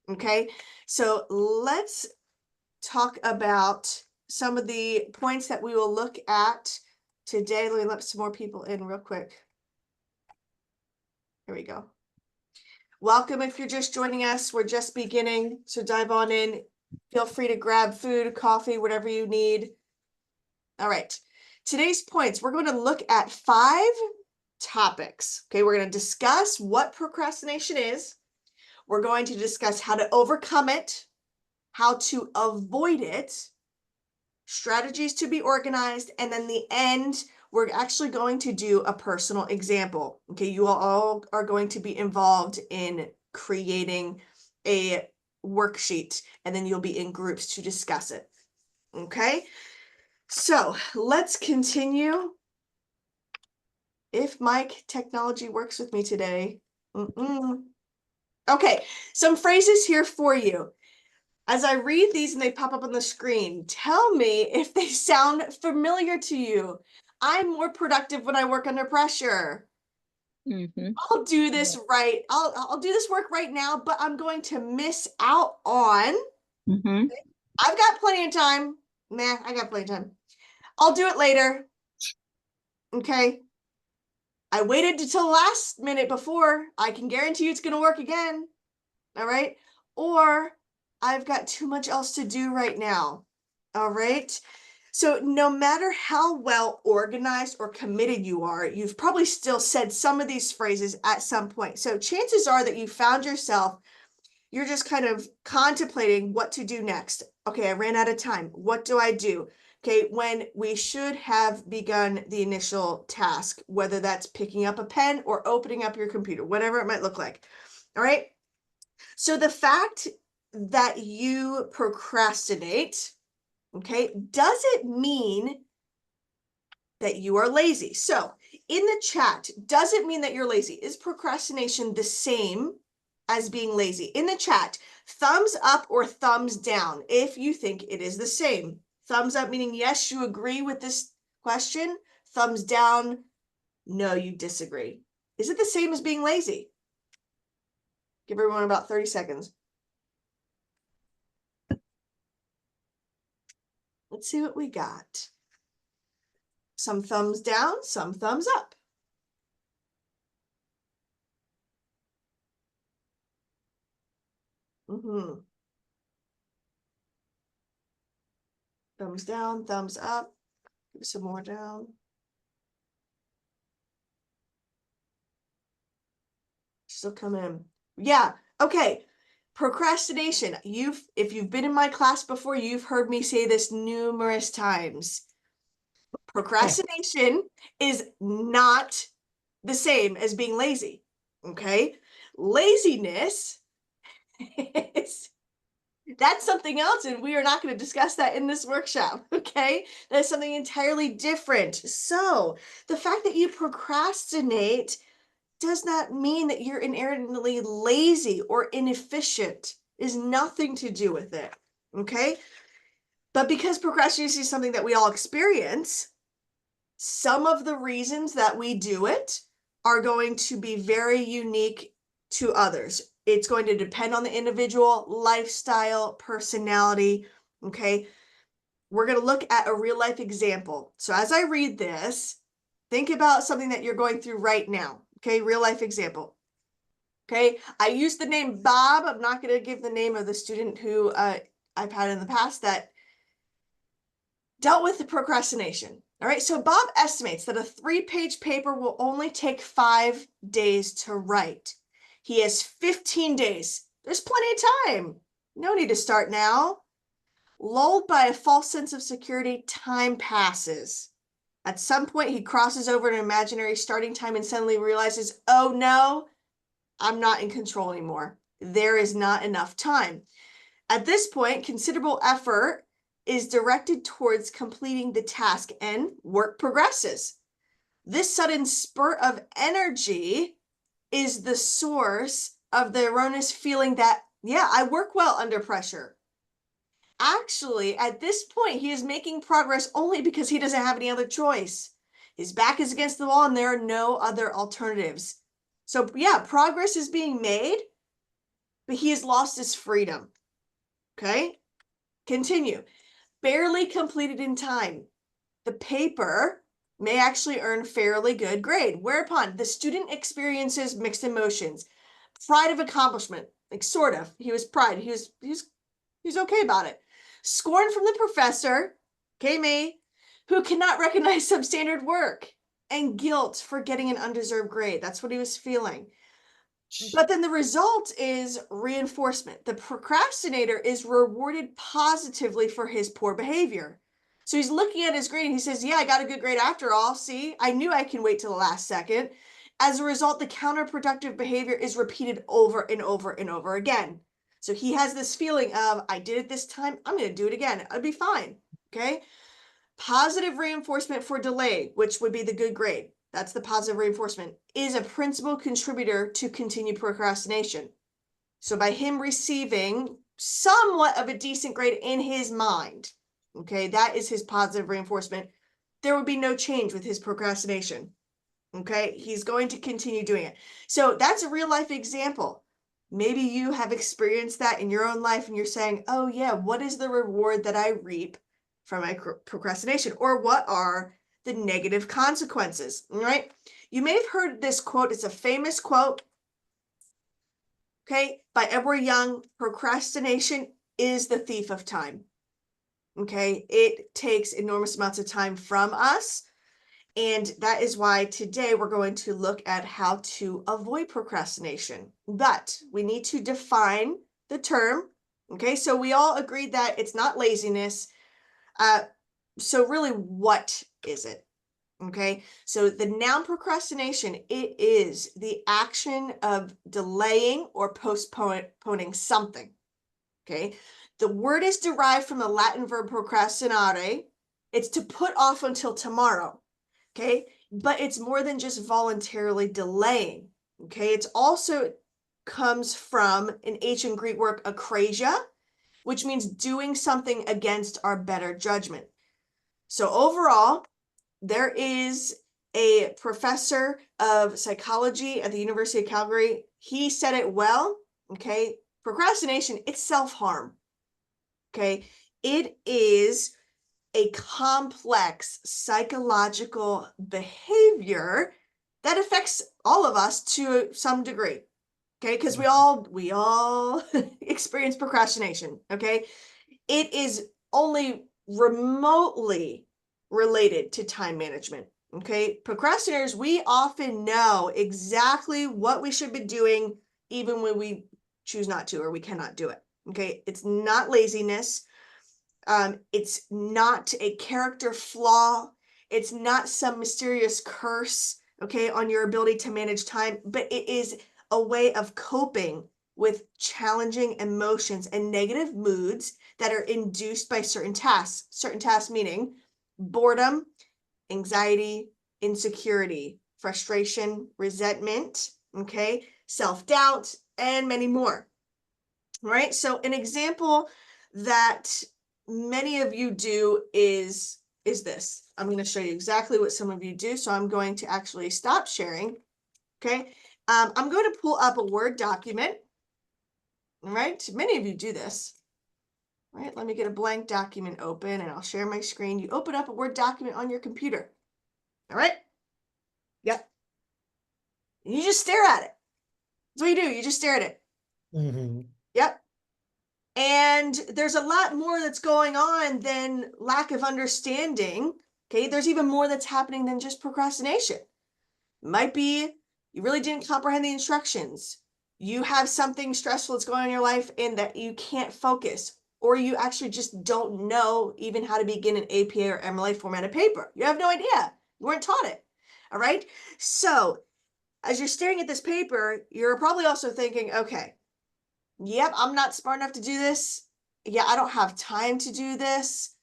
Okay, so let's talk about some of the points that we will look at today. Let me let some more people in real quick. Here we go. Welcome if you're just joining us. We're just beginning, so dive on in. Feel free to grab food, coffee, whatever you need. All right. Today's points, we're going to look at 5 topics. Okay, we're going to discuss what procrastination is. We're going to discuss how to overcome it, how to avoid it, strategies to be organized, and then the end, we're actually going to do a personal example. Okay, you all are going to be involved in creating a worksheet, and then you'll be in groups to discuss it. Okay, so let's continue. If Mike technology works with me today. Okay, some phrases here for you. As I read these and they pop up on the screen, tell me if they sound familiar to you. I'm more productive when I work under pressure. I'll do this right. I'll do this work right now, but I'm going to miss out on. I've got plenty of time. Nah, I got plenty of time. I'll do it later. Okay. I waited until the last minute before. I can guarantee you it's going to work again. All right. Or I've got too much else to do right now. All right. So no matter how well organized or committed you are, you've probably still said some of these phrases at some point. So chances are that you found yourself, you're just kind of contemplating what to do next. Okay, I ran out of time. What do I do? Okay, when we should have begun the initial task, whether that's picking up a pen or opening up your computer, whatever it might look like. All right. So the fact that you procrastinate, okay, does it mean that you are lazy? So in the chat, does it mean that you're lazy? Is procrastination the same as being lazy? In the chat, thumbs up or thumbs down if you think it is the same. Thumbs up meaning yes, you agree with this question. Thumbs down, no, you disagree. Is it the same as being lazy? Give everyone about 30 seconds. Let's see what we got. Some thumbs down, some thumbs up. Thumbs down, thumbs up. Give some more down. Still coming in. Yeah, okay. Procrastination. If you've been in my class before, you've heard me say this numerous times. Procrastination is not the same as being lazy, okay? Laziness is that's something else, and we are not going to discuss that in this workshop, okay? That is something entirely different. So the fact that you procrastinate does not mean that you're inherently lazy or inefficient. It has nothing to do with it, okay? But because procrastination is something that we all experience, some of the reasons that we do it are going to be very unique to others. It's going to depend on the individual, lifestyle, personality, okay? We're going to look at a real life example. So as I read this, think about something that you're going through right now, okay? Real life example. Okay, I use the name Bob. I'm not going to give the name of the student who I've had in the past that dealt with the procrastination. All right, so Bob estimates that a 3-page paper will only take 5 days to write. He has 15 days. There's plenty of time. No need to start now. Lulled by a false sense of security, time passes. At some point, he crosses over an imaginary starting time and suddenly realizes, oh no, I'm not in control anymore. There is not enough time. At this point, considerable effort is directed towards completing the task and work progresses. This sudden spurt of energy is the source of the erroneous feeling that, yeah, I work well under pressure. Actually, at this point, he is making progress only because he doesn't have any other choice. His back is against the wall and there are no other alternatives. So yeah, progress is being made, but he has lost his freedom. Okay, continue. Barely completed in time. The paper may actually earn fairly good grade, whereupon the student experiences mixed emotions, pride of accomplishment, like sort of. He was okay about it. Scorn from the professor, okay, me, who cannot recognize substandard work, and guilt for getting an undeserved grade. That's what he was feeling. But then the result is reinforcement. The procrastinator is rewarded positively for his poor behavior. So he's looking at his grade and he says, yeah, I got a good grade after all. See, I knew I can wait till the last second. As a result, the counterproductive behavior is repeated over and over and over again. So he has this feeling of, I did it this time, I'm going to do it again. I'll be fine. Okay. Positive reinforcement for delay, which would be the good grade. That's the positive reinforcement, is a principal contributor to continued procrastination. So by him receiving somewhat of a decent grade in his mind, okay, that is his positive reinforcement, there would be no change with his procrastination. Okay, he's going to continue doing it. So that's a real life example. Maybe you have experienced that in your own life and you're saying, oh yeah, what is the reward that I reap from my procrastination? Or what are the negative consequences, right? You may have heard this quote. It's a famous quote, okay, by Edward Young. Procrastination is the thief of time. Okay, it takes enormous amounts of time from us. And that is why today we're going to look at how to avoid procrastination. But we need to define the term. Okay, so we all agreed that it's not laziness. So really, what is it? Okay, so the noun procrastination, it is the action of delaying or postponing something. Okay, the word is derived from the Latin verb procrastinare. It's to put off until tomorrow. Okay, but it's more than just voluntarily delaying. Okay, it's also comes from an ancient Greek word akrasia, which means doing something against our better judgment. So overall, there is a professor of psychology at the University of Calgary. He said it well. Okay, procrastination, it's self-harm. Okay, it is a complex psychological behavior that affects all of us to some degree. Okay, because we all experience procrastination. Okay, it is only remotely related to time management. Okay, procrastinators, we often know exactly what we should be doing even when we choose not to or we cannot do it. Okay, it's not laziness. It's not a character flaw. It's not some mysterious curse, okay, on your ability to manage time, but it is a way of coping with challenging emotions and negative moods that are induced by certain tasks meaning boredom, anxiety, insecurity, frustration, resentment, okay, self-doubt, and many more. All right, so an example that many of you do is this. I'm going to show you exactly what some of you do. So I'm going to actually stop sharing. Okay. I'm going to pull up a Word document. All right. Many of you do this. All right. Let me get a blank document open and I'll share my screen. You open up a Word document on your computer. All right. Yep. And you just stare at it. That's what you do. You just stare at it. Mm-hmm. Yep. And there's a lot more that's going on than lack of understanding. Okay, there's even more that's happening than just procrastination. It might be you really didn't comprehend the instructions. You have something stressful that's going on in your life and that you can't focus, or you actually just don't know even how to begin an APA or MLA formatted paper. You have no idea. You weren't taught it. All right. So as you're staring at this paper, you're probably also thinking, okay, yep, I'm not smart enough to do this. Yeah, I don't have time to do this.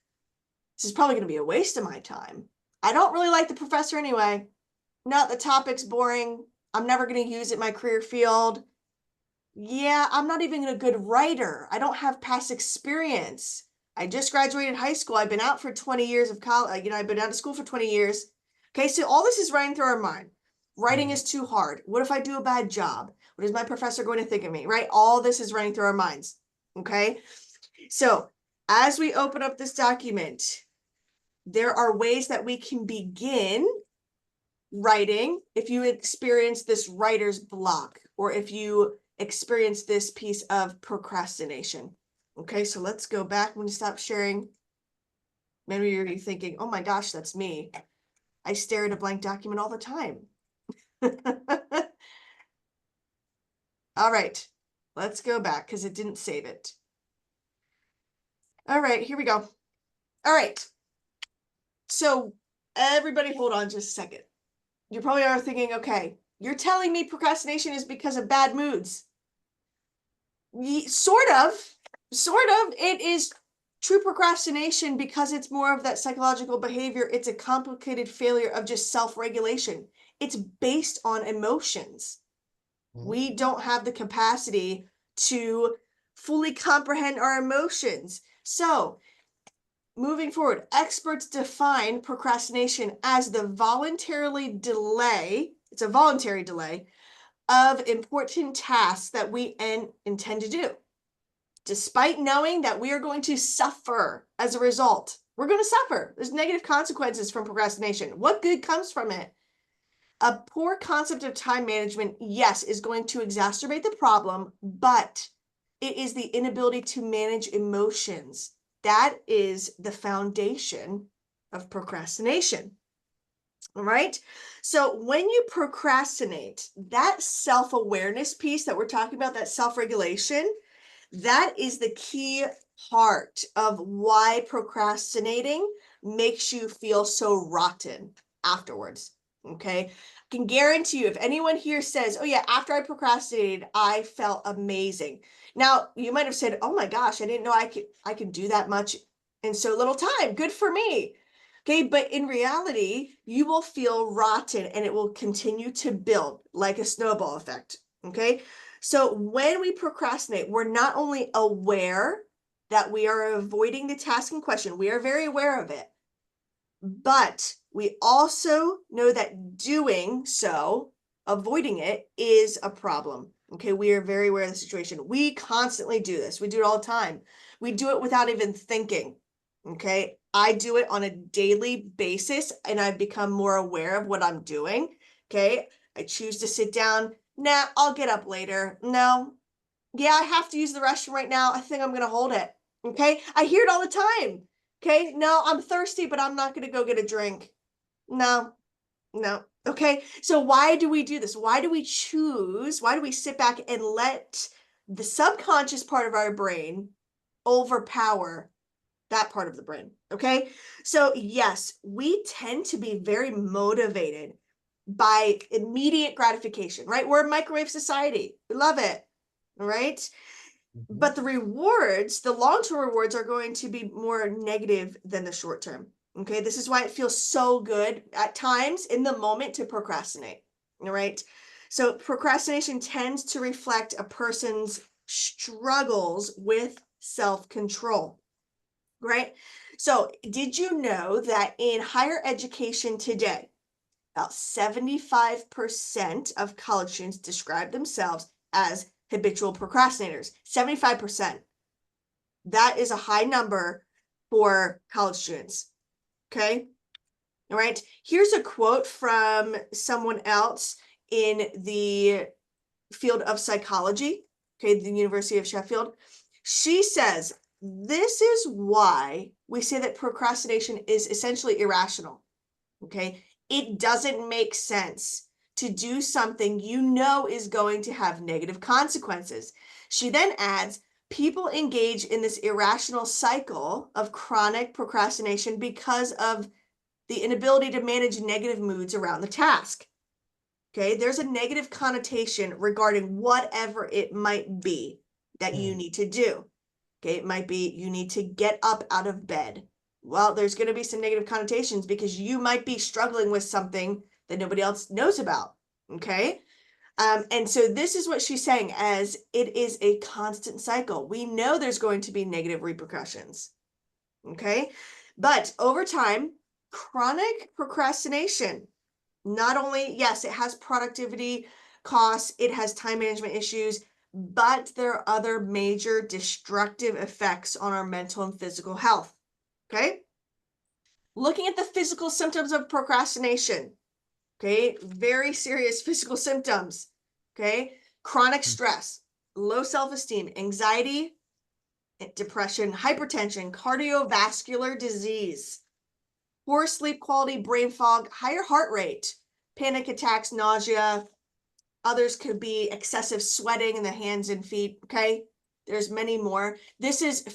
This is probably going to be a waste of my time. I don't really like the professor anyway. No, the topic's boring. I'm never going to use it in my career field. Yeah, I'm not even a good writer. I don't have past experience. I just graduated high school. I've been out for 20 yees of college. I've been out of school for 20 years. Okay, so all this is running through our mind. Writing is too hard. What if I do a bad job? What is my professor going to think of me, right? All this is running through our minds, okay? So as we open up this document, there are ways that we can begin writing if you experience this writer's block, or if you experience this piece of procrastination. Okay, so let's go back. When you stop sharing, maybe you're thinking, oh my gosh, that's me. I stare at a blank document all the time. All right, let's go back because it didn't save it. All right, here we go. All right. So everybody hold on just a second. You probably are thinking, okay, you're telling me procrastination is because of bad moods. Sort of. It is true procrastination because it's more of that psychological behavior. It's a complicated failure of just self-regulation. It's based on emotions. We don't have the capacity to fully comprehend our emotions. So, moving forward, experts define procrastination as the voluntarily delay, it's a voluntary delay, of important tasks that we intend to do, despite knowing that we are going to suffer as a result. We're going to suffer. There's negative consequences from procrastination. What good comes from it? A poor concept of time management, yes, is going to exacerbate the problem, but it is the inability to manage emotions. That is the foundation of procrastination. All right. So when you procrastinate, that self-awareness piece that we're talking about, that self-regulation, that is the key part of why procrastinating makes you feel so rotten afterwards. Okay. I can guarantee you, if anyone here says, oh yeah, after I procrastinated, I felt amazing. Now, you might have said, oh my gosh, I didn't know I could do that much in so little time. Good for me. Okay, but in reality, you will feel rotten and it will continue to build like a snowball effect. Okay, so when we procrastinate, we're not only aware that we are avoiding the task in question, we are very aware of it, but we also know that doing so, avoiding it, is a problem. Okay, we are very aware of the situation. We constantly do this. We do it all the time. We do it without even thinking. Okay, I do it on a daily basis and I've become more aware of what I'm doing. Okay, I choose to sit down. Nah, I'll get up later. No, yeah, I have to use the restroom right now. I think I'm going to hold it. Okay, I hear it all the time. Okay, no, I'm thirsty, but I'm not going to go get a drink. No. Okay, so why do we do this? Why do we choose? Why do we sit back and let the subconscious part of our brain overpower that part of the brain? Okay, so yes, we tend to be very motivated by immediate gratification, right? We're a microwave society. We love it, right? But the rewards, the long-term rewards, are going to be more negative than the short-term. Okay, this is why it feels so good at times in the moment to procrastinate. All right, so procrastination tends to reflect a person's struggles with self-control, right? So did you know that in higher education today, about 75% of college students describe themselves as habitual procrastinators? 75%. That is a high number for college students. Okay. All right. Here's a quote from someone else in the field of psychology. Okay. The University of Sheffield. She says, this is why we say that procrastination is essentially irrational. Okay. It doesn't make sense to do something you know is going to have negative consequences. She then adds, people engage in this irrational cycle of chronic procrastination because of the inability to manage negative moods around the task. Okay, there's a negative connotation regarding whatever it might be that you need to do. Okay, it might be you need to get up out of bed. Well, there's going to be some negative connotations because you might be struggling with something that nobody else knows about. Okay, and so this is what she's saying, as it is a constant cycle. We know there's going to be negative repercussions. Okay, but over time, chronic procrastination, not only, yes, it has productivity costs, it has time management issues, but there are other major destructive effects on our mental and physical health. Okay? Looking at the physical symptoms of procrastination. Okay? Very serious physical symptoms. Okay? Chronic stress, low self-esteem, anxiety, depression, hypertension, cardiovascular disease, poor sleep quality, brain fog, higher heart rate, panic attacks, nausea. Others could be excessive sweating in the hands and feet. Okay, there's many more. This is the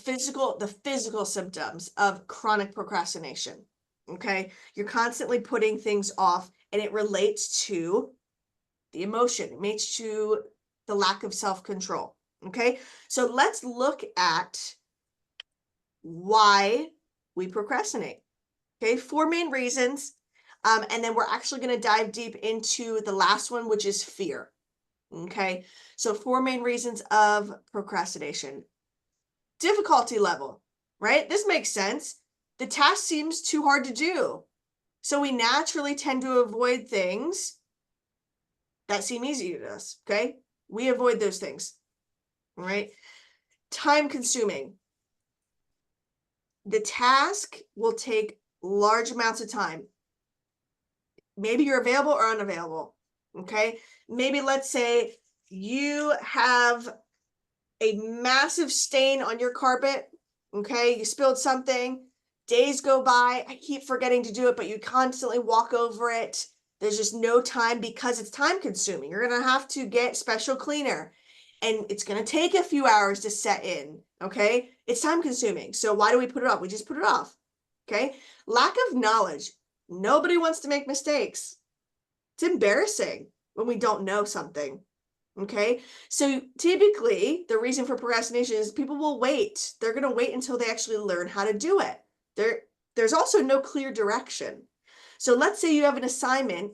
physical symptoms of chronic procrastination. Okay, you're constantly putting things off, and it relates to the emotion. It relates to the lack of self-control. Okay, so let's look at why we procrastinate. Okay, 4 main reasons. And then we're actually going to dive deep into the last one, which is fear. Okay, so 4 main reasons of procrastination. Difficulty level, right? This makes sense. The task seems too hard to do. So we naturally tend to avoid things that seem easy to us. Okay, we avoid those things, right? Time consuming. The task will take large amounts of time. Maybe you're available or unavailable. Okay, maybe let's say you have a massive stain on your carpet. Okay, you spilled something, days go by, I keep forgetting to do it, but you constantly walk over it. There's just no time because it's time consuming. You're gonna have to get special cleaner, and it's gonna take a few hours to set in. Okay, it's time consuming. So why do we put it off? We just put it off. Okay, lack of knowledge. Nobody wants to make mistakes. It's embarrassing when we don't know something. Okay, so typically the reason for procrastination is people will wait. They're going to wait until they actually learn how to do it. There's also no clear direction. So let's say you have an assignment,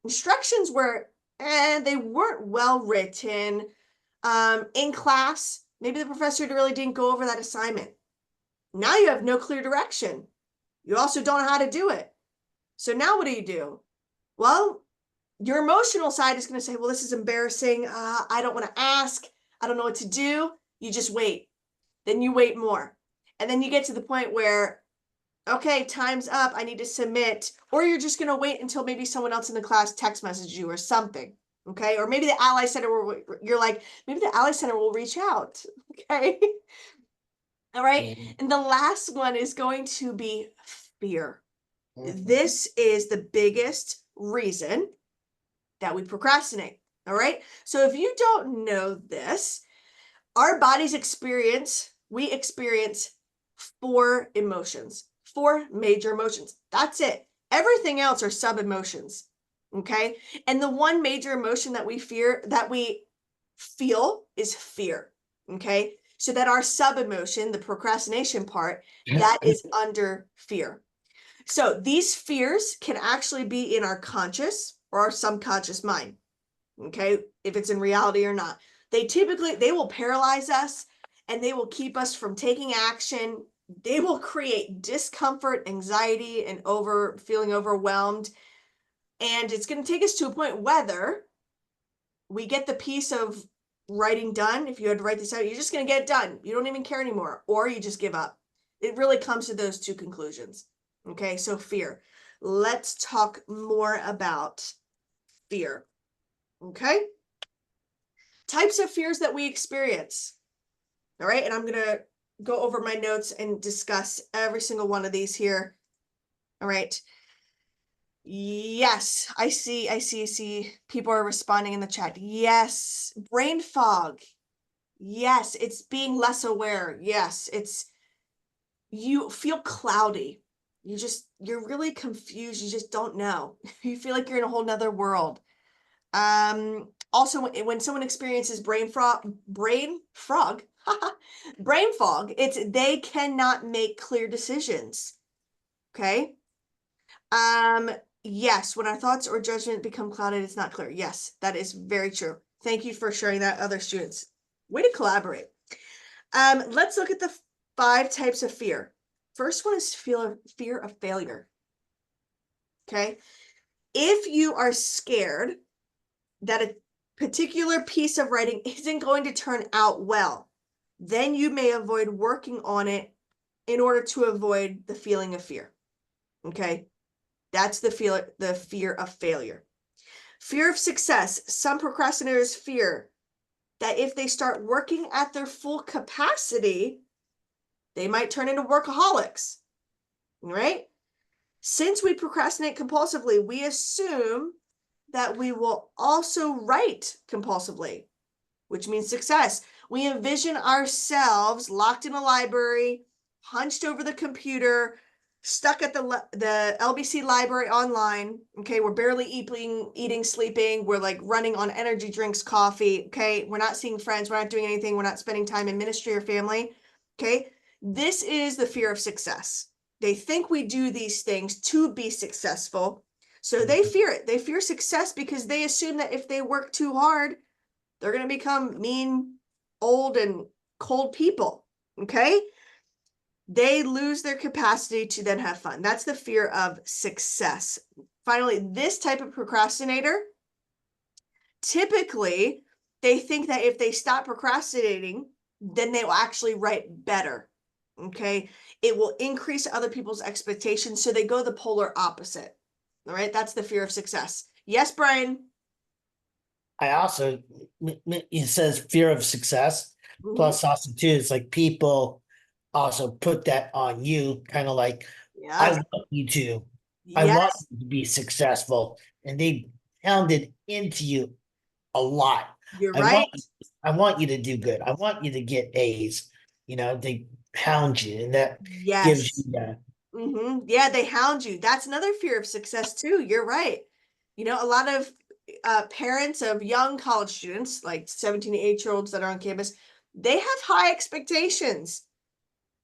instructions were, they weren't well written. In class, maybe the professor really didn't go over that assignment. Now you have no clear direction. You also don't know how to do it. So now what do? Well, your emotional side is going to say, well, this is embarrassing. I don't want to ask. I don't know what to do. You just wait. Then you wait more. And then you get to the point where, okay, time's up. I need to submit. Or you're just going to wait until maybe someone else in the class text messages you or something. Okay. Or maybe the Ally Center, you're like, maybe the Ally Center will reach out. Okay. All right. And the last one is going to be fear. This is the biggest reason that we procrastinate. All right. So if you don't know this, our bodies we experience 4 emotions, 4 major emotions. That's it. Everything else are sub emotions. Okay. And the one major emotion that we feel is fear. Okay. So that our sub emotion, the procrastination part, that is under fear. So these fears can actually be in our conscious or our subconscious mind. Okay, if it's in reality or not. They will paralyze us, and they will keep us from taking action. They will create discomfort, anxiety, and feeling overwhelmed. And it's going to take us to a point whether we get the piece of writing done. If you had to write this out, you're just going to get it done. You don't even care anymore, or you just give up. It really comes to those 2 conclusions. Okay, so fear. Let's talk more about fear. Okay, types of fears that we experience. All right, and I'm going to go over my notes and discuss every single one of these here. All right. Yes, I see. People are responding in the chat. Yes, brain fog. Yes, it's being less aware. Yes, you feel cloudy. You're really confused. You just don't know. You feel like you're in a whole nother world. Also, when someone experiences brain fog, they cannot make clear decisions. Okay. Yes, when our thoughts or judgment become clouded, it's not clear. Yes, that is very true. Thank you for sharing that, other students. Way to collaborate. Let's look at the 5 types of fear. First one is fear of failure. Okay. If you are scared that a particular piece of writing isn't going to turn out well, then you may avoid working on it in order to avoid the feeling of fear. Okay? That's the fear of failure. Fear of success. Some procrastinators fear that if they start working at their full capacity, they might turn into workaholics, right? Since we procrastinate compulsively, we assume that we will also write compulsively, which means success. We envision ourselves locked in a library, hunched over the computer, stuck at the LBC library online. Okay, we're barely eating, sleeping. We're like running on energy drinks, coffee. Okay, we're not seeing friends. We're not doing anything. We're not spending time in ministry or family. Okay, this is the fear of success. They think we do these things to be successful. So they fear it. They fear success because they assume that if they work too hard, they're going to become mean, old, and cold people. Okay? They lose their capacity to then have fun. That's the fear of success. Finally, this type of procrastinator, typically, they think that if they stop procrastinating, then they will actually write better. Okay? It will increase other people's expectations. So they go the polar opposite. All right? That's the fear of success. Yes, Brian? I also, it says fear of success. Mm-hmm. Plus, also too, it's like people also put that on you, kind of like, I Yes. want you to, I want Yes. you to be successful, and they pounded into you a lot. You're I want, right. I want you to do good. I want you to get A's. They pound you, and that gives Yes. you that. Yeah, they hound you. That's another fear of success too. You're right. A lot of parents of young college students, like 17 to 8-year-olds that are on campus, they have high expectations.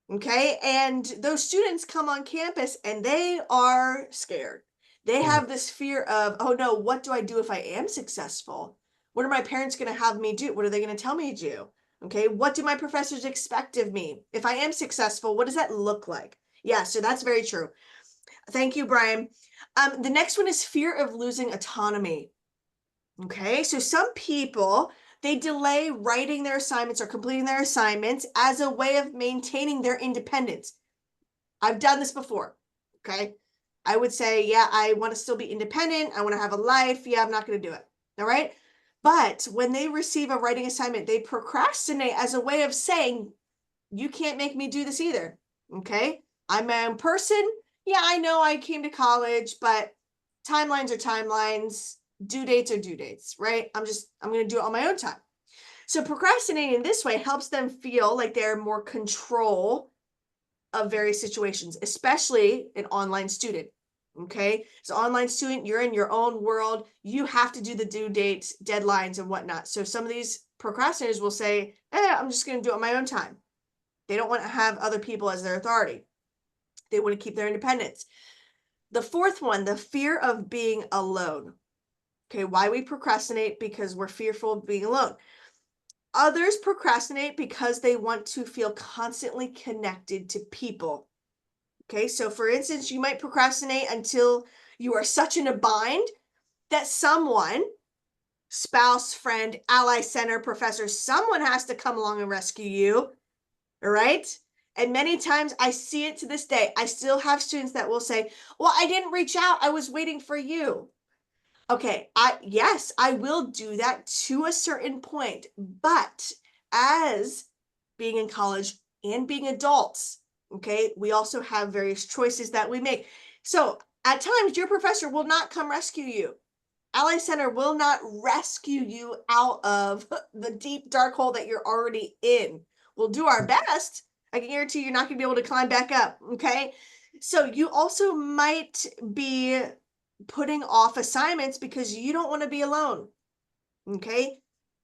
Okay. And those students come on campus and they are scared. They have this fear of, oh no, what do I do if I am successful? What are my parents going to have me do? What are they going to tell me to do? Okay. What do my professors expect of me? If I am successful, what does that look like? Yeah. So that's very true. Thank you, Brian. The next one is fear of losing autonomy. Okay. So some people, they delay writing their assignments or completing their assignments as a way of maintaining their independence. I've done this before. Okay. I would say, yeah, I want to still be independent. I want to have a life. Yeah, I'm not going to do it. All right. But when they receive a writing assignment, they procrastinate as a way of saying, you can't make me do this either. Okay. I'm my own person. Yeah, I know I came to college, but timelines are timelines. Due dates are due dates, right? I'm going to do it on my own time. So procrastinating in this way helps them feel like they're more control of various situations, especially an online student. Okay. So online student, you're in your own world. You have to do the due dates, deadlines, and whatnot. So some of these procrastinators will say, I'm just going to do it on my own time. They don't want to have other people as their authority. They want to keep their independence. The fourth one, the fear of being alone. Okay, why we procrastinate? Because we're fearful of being alone. Others procrastinate because they want to feel constantly connected to people. Okay, so for instance, you might procrastinate until you are such in a bind that someone, spouse, friend, ally, center, professor, someone has to come along and rescue you. All right. And many times I see it to this day. I still have students that will say, well, I didn't reach out. I was waiting for you. Okay, yes, I will do that to a certain point, but as being in college and being adults, okay, we also have various choices that we make. So at times, your professor will not come rescue you. Ally Center will not rescue you out of the deep dark hole that you're already in. We'll do our best. I can guarantee you're not going to be able to climb back up. Okay. So you also might be putting off assignments because you don't want to be alone. Okay.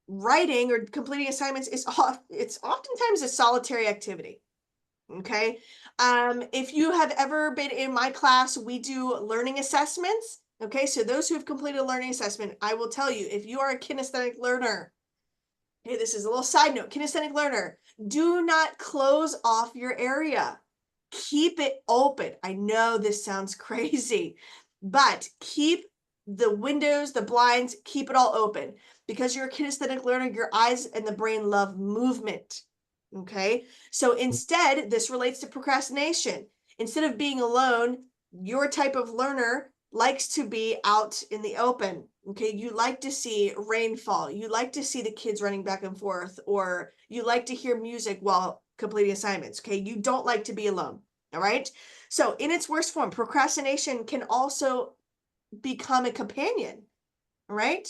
Writing or completing assignments it's oftentimes a solitary activity. Okay. If you have ever been in my class, we do learning assessments. Okay. So those who have completed a learning assessment, I will tell you, if you are a kinesthetic learner, hey, this is a little side note, kinesthetic learner, do not close off your area. Keep it open. I know this sounds crazy, but keep the windows, the blinds, keep it all open. Because you're a kinesthetic learner, your eyes and the brain love movement. Okay. So instead, this relates to procrastination. Instead of being alone, your type of learner likes to be out in the open. Okay. You like to see rainfall. You like to see the kids running back and forth, or you like to hear music while completing assignments. Okay. You don't like to be alone. All right. So in its worst form, procrastination can also become a companion. All right.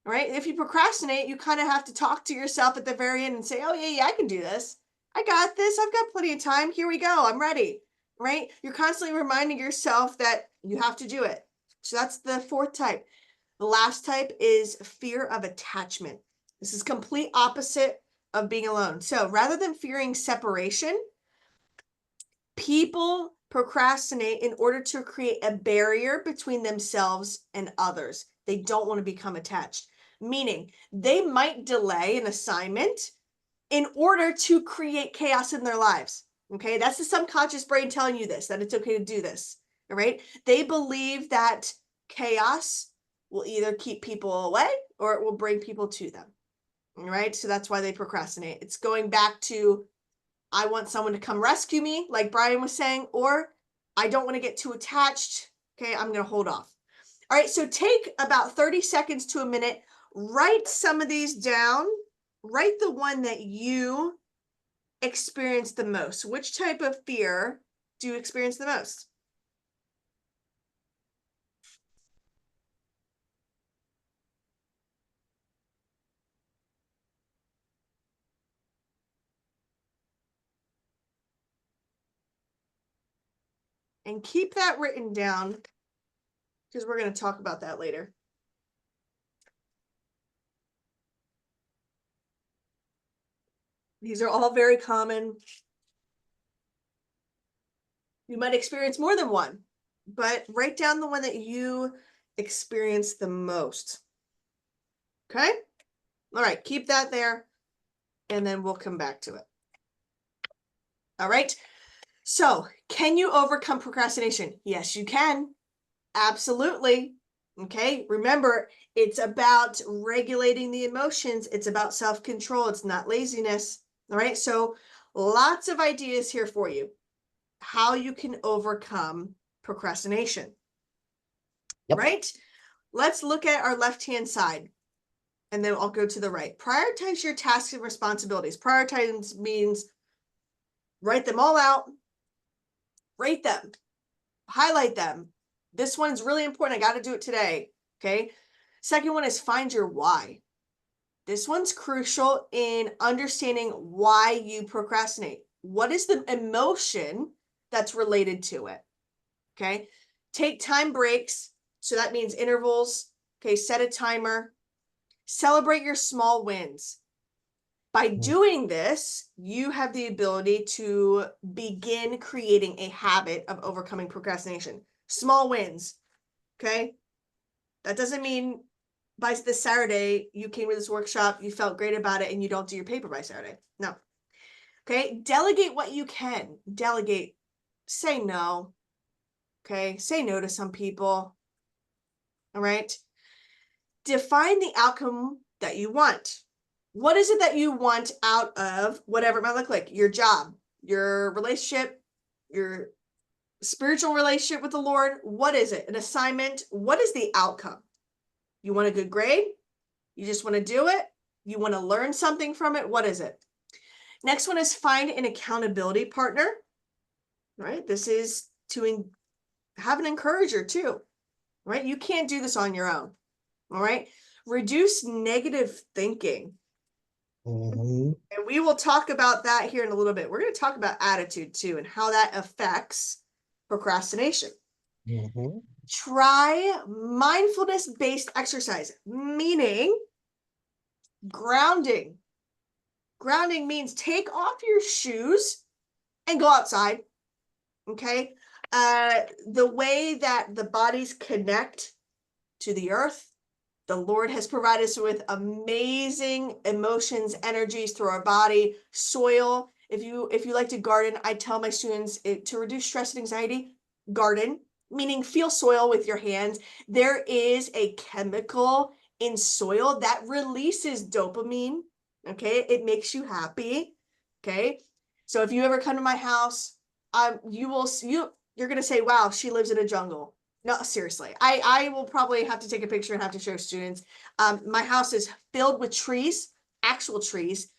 All right. If you procrastinate, you kind of have to talk to yourself at the very end and say, oh, yeah, I can do this. I got this. I've got plenty of time. Here we go. I'm ready. Right. You're constantly reminding yourself that you have to do it. So that's the fourth type. The last type is fear of attachment. This is complete opposite of being alone. So rather than fearing separation, people procrastinate in order to create a barrier between themselves and others. They don't want to become attached, meaning they might delay an assignment in order to create chaos in their lives. Okay, that's the subconscious brain telling you this, that it's okay to do this. All right, they believe that chaos will either keep people away or it will bring people to them. All right, so that's why they procrastinate. It's going back to, I want someone to come rescue me, like Brian was saying, or I don't want to get too attached. Okay, I'm going to hold off. All right, so take about 30 seconds to a minute, write some of these down, write the one that you experience the most. Which type of fear do you experience the most? And keep that written down because we're going to talk about that later. These are all very common. You might experience more than one, but write down the one that you experience the most. Okay? All right, keep that there, and then we'll come back to it. All right. So, can you overcome procrastination? Yes, you can. Absolutely. Okay. Remember, it's about regulating the emotions. It's about self-control. It's not laziness. All right. So, lots of ideas here for you. How you can overcome procrastination. Yep. Right? Let's look at our left-hand side, and then I'll go to the right. Prioritize your tasks and responsibilities. Prioritize means write them all out, rate them, highlight them. This one's really important. I got to do it today. Okay. Second one is find your why. This one's crucial in understanding why you procrastinate. What is the emotion that's related to it? Okay. Take time breaks. So that means intervals. Okay. Set a timer. Celebrate your small wins. By doing this, you have the ability to begin creating a habit of overcoming procrastination. Small wins, okay? That doesn't mean by this Saturday, you came to this workshop, you felt great about it, and you don't do your paper by Saturday. No. Okay? Delegate what you can. Delegate. Say no. Okay? Say no to some people. All right? Define the outcome that you want. What is it that you want out of whatever it might look like? Your job, your relationship, your spiritual relationship with the Lord. What is it? An assignment? What is the outcome? You want a good grade? You just want to do it? You want to learn something from it? What is it? Next one is find an accountability partner. Right? This is to have an encourager too. Right? You can't do this on your own. All right? Reduce negative thinking. Mm-hmm. And we will talk about that here in a little bit. We're going to talk about attitude too and how that affects procrastination. Mm-hmm. Try mindfulness-based exercise, meaning grounding. Grounding means take off your shoes and go outside. Okay. The way that the bodies connect to the earth, the Lord has provided us with amazing emotions, energies through our body, soil. If you like to garden, I tell my students to reduce stress and anxiety, garden, meaning feel soil with your hands. There is a chemical in soil that releases dopamine. Okay, it makes you happy. Okay, so if you ever come to my house, you're gonna say, "Wow, she lives in a jungle." No, seriously, I will probably have to take a picture and have to show students. My house is filled with trees, actual trees.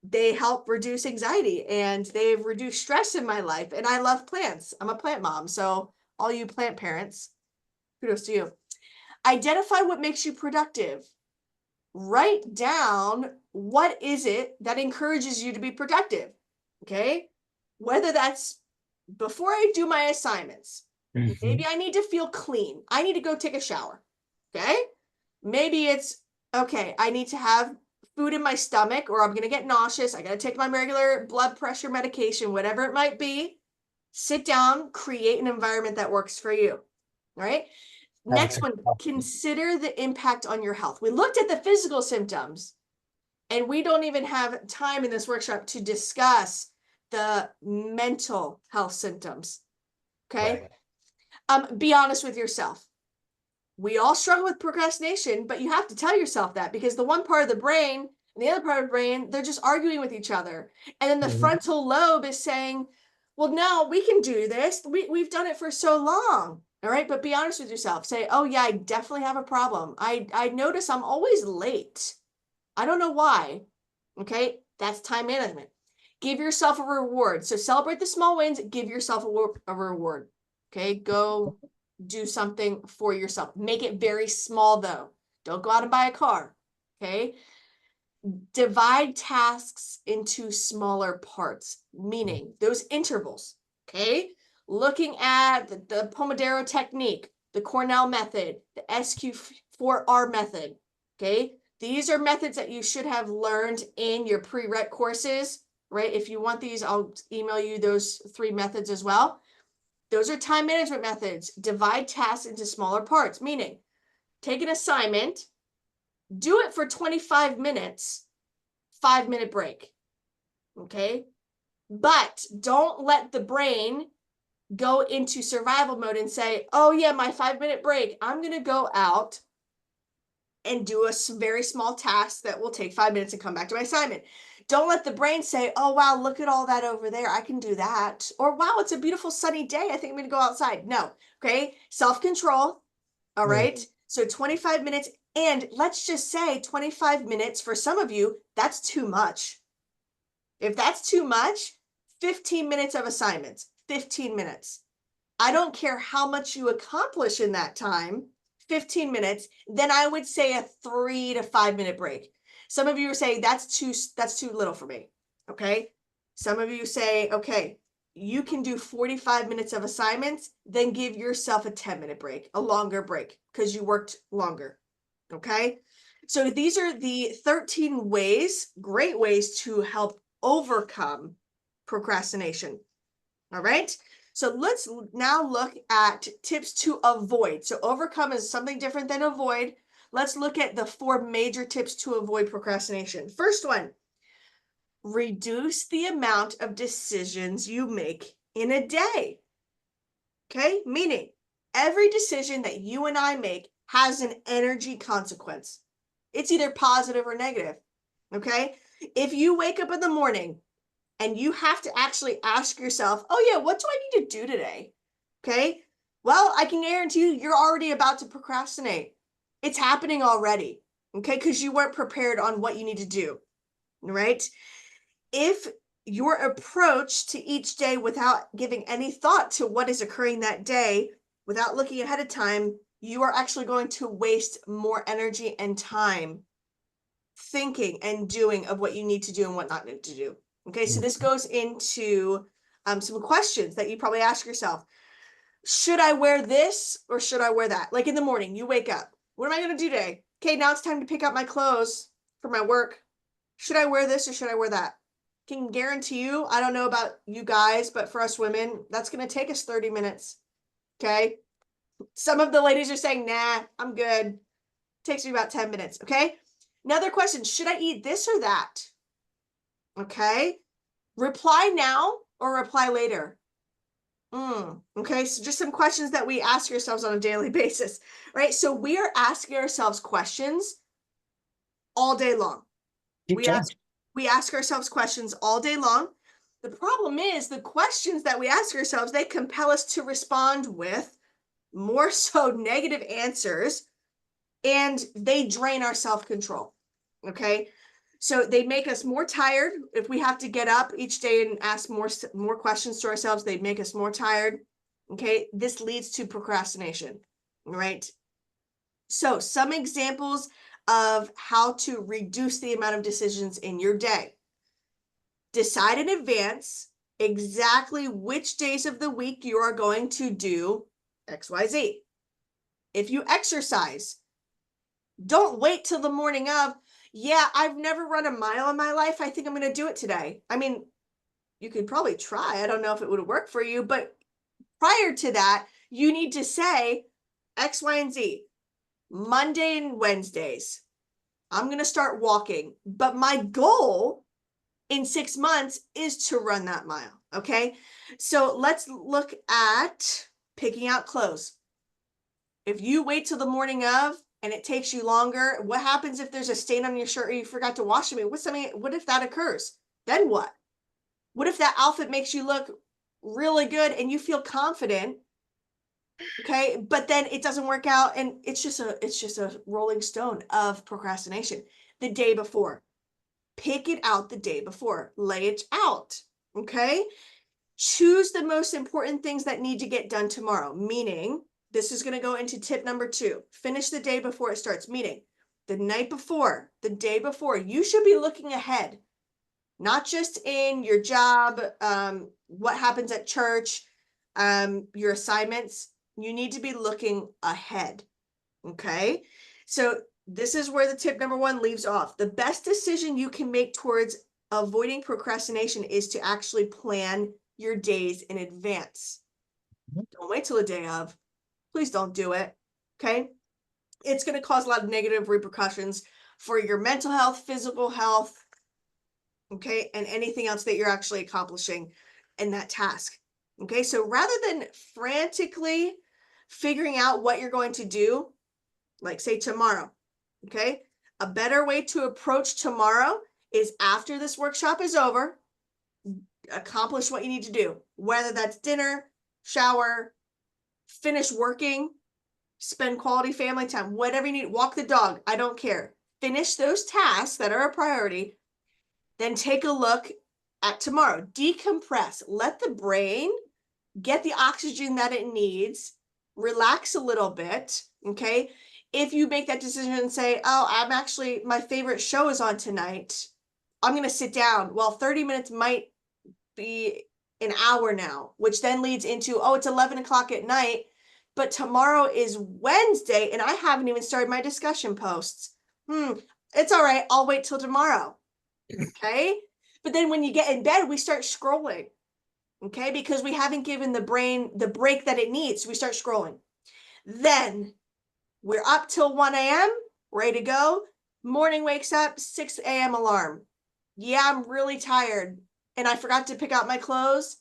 They help reduce anxiety and they've reduced stress in my life. And I love plants. I'm a plant mom. So all you plant parents, kudos to you. Identify what makes you productive. Write down what is it that encourages you to be productive. Okay. Whether that's before I do my assignments, Mm-hmm. maybe I need to feel clean. I need to go take a shower. Okay. Maybe it's okay, I need to have food in my stomach or I'm going to get nauseous. I got to take my regular blood pressure medication, whatever it might be. Sit down, create an environment that works for you. All right. That's Next one, consider the impact on your health. We looked at the physical symptoms and we don't even have time in this workshop to discuss the mental health symptoms. Okay. right. Be honest with yourself. We all struggle with procrastination, but you have to tell yourself that because the one part of the brain and the other part of the brain, they're just arguing with each other. And then the Mhm. frontal lobe is saying, well, no, we can do this. We've done it for so long. All right. But be honest with yourself. Say, oh, yeah, I definitely have a problem. I notice I'm always late. I don't know why. Okay. That's time management. Give yourself a reward. So celebrate the small wins. Give yourself a reward. Okay. Go do something for yourself. Make it very small though. Don't go out and buy a car. Okay. Divide tasks into smaller parts, meaning those intervals. Okay. Looking at the Pomodoro technique, the Cornell method, the SQ4R method. Okay. These are methods that you should have learned in your prereq courses, right? If you want these, I'll email you those 3 methods as well. Those are time management methods. Divide tasks into smaller parts, meaning take an assignment, do it for 25 minutes, 5-minute break. Okay. But don't let the brain go into survival mode and say, oh, yeah, my 5-minute break, I'm going to go out and do a very small task that will take 5 minutes and come back to my assignment. Don't let the brain say, oh, wow, look at all that over there. I can do that. Or, wow, it's a beautiful sunny day. I think I'm going to go outside. No. Okay. Self-control. All Yeah. right. So 25 minutes. And let's just say 25 minutes for some of you, that's too much. If that's too much, 15 minutes of assignments, 15 minutes. I don't care how much you accomplish in that time, 15 minutes, then I would say a 3 to 5-minute break. Some of you are saying that's too little for me. Okay. Some of you say, okay, you can do 45 minutes of assignments, then give yourself a 10-minute break, a longer break, because you worked longer. Okay. So these are the 13 ways, great ways to help overcome procrastination. All right. So let's now look at tips to avoid. So overcome is something different than avoid. Let's look at the 4 major tips to avoid procrastination. First one, reduce the amount of decisions you make in a day. Okay, meaning every decision that you and I make has an energy consequence. It's either positive or negative. Okay, if you wake up in the morning and you have to actually ask yourself, oh, yeah, what do I need to do today? Okay, well, I can guarantee you, you're already about to procrastinate. It's happening already. Okay, because you weren't prepared on what you need to do. Right? If your approach to each day without giving any thought to what is occurring that day, without looking ahead of time, you are actually going to waste more energy and time thinking and doing of what you need to do and what not to do. Okay, so this goes into some questions that you probably ask yourself. Should I wear this or should I wear that? Like in the morning, you wake up. What am I going to do today? Okay, now it's time to pick out my clothes for my work. Should I wear this or should I wear that? Can guarantee you, I don't know about you guys, but for us women, that's going to take us 30 minutes. Okay. Some of the ladies are saying, nah, I'm good. Takes me about 10 minutes. Okay. Another question, should I eat this or that? Okay. Reply now or reply later. Okay, so just some questions that we ask ourselves on a daily basis, right? So we are asking ourselves questions all day long. Good We job. ask we ask ourselves questions all day long. The problem is the questions that we ask ourselves, they compel us to respond with more so negative answers, and they drain our self-control. Okay? So they make us more tired. If we have to get up each day and ask more questions to ourselves, they make us more tired. Okay? This leads to procrastination, right? So some examples of how to reduce the amount of decisions in your day. Decide in advance exactly which days of the week you are going to do XYZ. If you exercise, don't wait till the morning of, yeah, I've never run a mile in my life. I think I'm going to do it today. I mean, you could probably try. I don't know if it would work for you, but prior to that, you need to say X, Y, and Z. Monday and Wednesdays, I'm going to start walking, but my goal in 6 months is to run that mile. Okay. So let's look at picking out clothes. If you wait till the morning of and it takes you longer, what happens if there's a stain on your shirt or you forgot to wash it? What if that occurs? Then what? What if that outfit makes you look really good and you feel confident? Okay, but then it doesn't work out, and it's just a rolling stone of procrastination. The day before, pick it out the day before, lay it out. Okay, choose the most important things that need to get done tomorrow, meaning this is going to go into tip number 2. Finish the day before it starts, meaning the night before, the day before. You should be looking ahead, not just in your job, what happens at church, your assignments. You need to be looking ahead. Okay, so this is where the tip number 1 leaves off. The best decision you can make towards avoiding procrastination is to actually plan your days in advance. Don't wait till the day of. Please don't do it. Okay, it's going to cause a lot of negative repercussions for your mental health, physical health, okay, and anything else that you're actually accomplishing in that task. Okay, so rather than frantically figuring out what you're going to do, like say tomorrow, okay, a better way to approach tomorrow is after this workshop is over, accomplish what you need to do, whether that's dinner, shower, finish working, spend quality family time, whatever you need, walk the dog, I don't care. Finish those tasks that are a priority, then take a look at tomorrow. Decompress. Let the brain get the oxygen that it needs. Relax a little bit. Okay. If you make that decision and say, oh, my favorite show is on tonight, I'm going to sit down. Well, 30 minutes might be an hour now, which then leads into, oh, it's 11 o'clock at night, but tomorrow is Wednesday and I haven't even started my discussion posts. It's all right. I'll wait till tomorrow. Okay. But then when you get in bed, we start scrolling. Okay. Because we haven't given the brain the break that it needs. So we start scrolling. Then we're up till 1 a.m., ready to go. Morning wakes up, 6 a.m. alarm. Yeah, I'm really tired. And I forgot to pick out my clothes.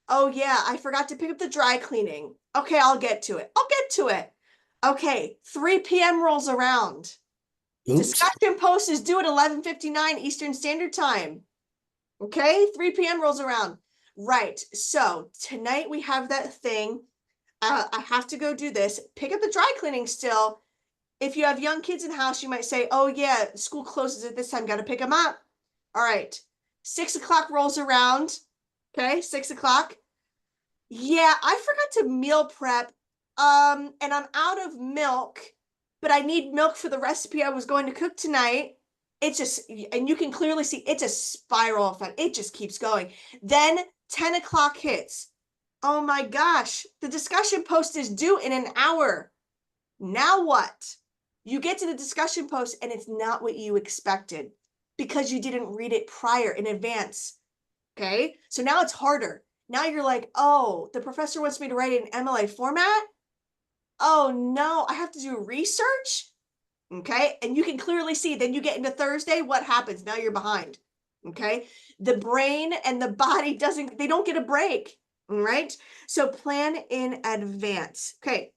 Oh, yeah, I forgot to pick up the dry cleaning. Okay, I'll get to it. I'll get to it. Okay, 3 p.m. rolls around. Oops. Discussion post is due at 11:59 Eastern Standard Time. Okay, 3 p.m. rolls around. Right, so tonight we have that thing. I have to go do this. Pick up the dry cleaning still. If you have young kids in the house, you might say, oh yeah, school closes at this time, got to pick them up. All right, 6 o'clock rolls around. Okay, 6 o'clock. Yeah, I forgot to meal prep. And I'm out of milk, but I need milk for the recipe I was going to cook tonight. It's just, and you can clearly see it's a spiral effect. It just keeps going. Then 10 o'clock hits. Oh my gosh, the discussion post is due in an hour. Now what? You get to the discussion post and it's not what you expected because you didn't read it prior in advance. Okay, so now it's harder. Now you're like, oh, the professor wants me to write it in MLA format. Oh no, I have to do research. Okay, and you can clearly see, then you get into Thursday, what happens? Now you're behind. Okay, the brain and the body they don't get a break. All right. So plan in advance. Okay.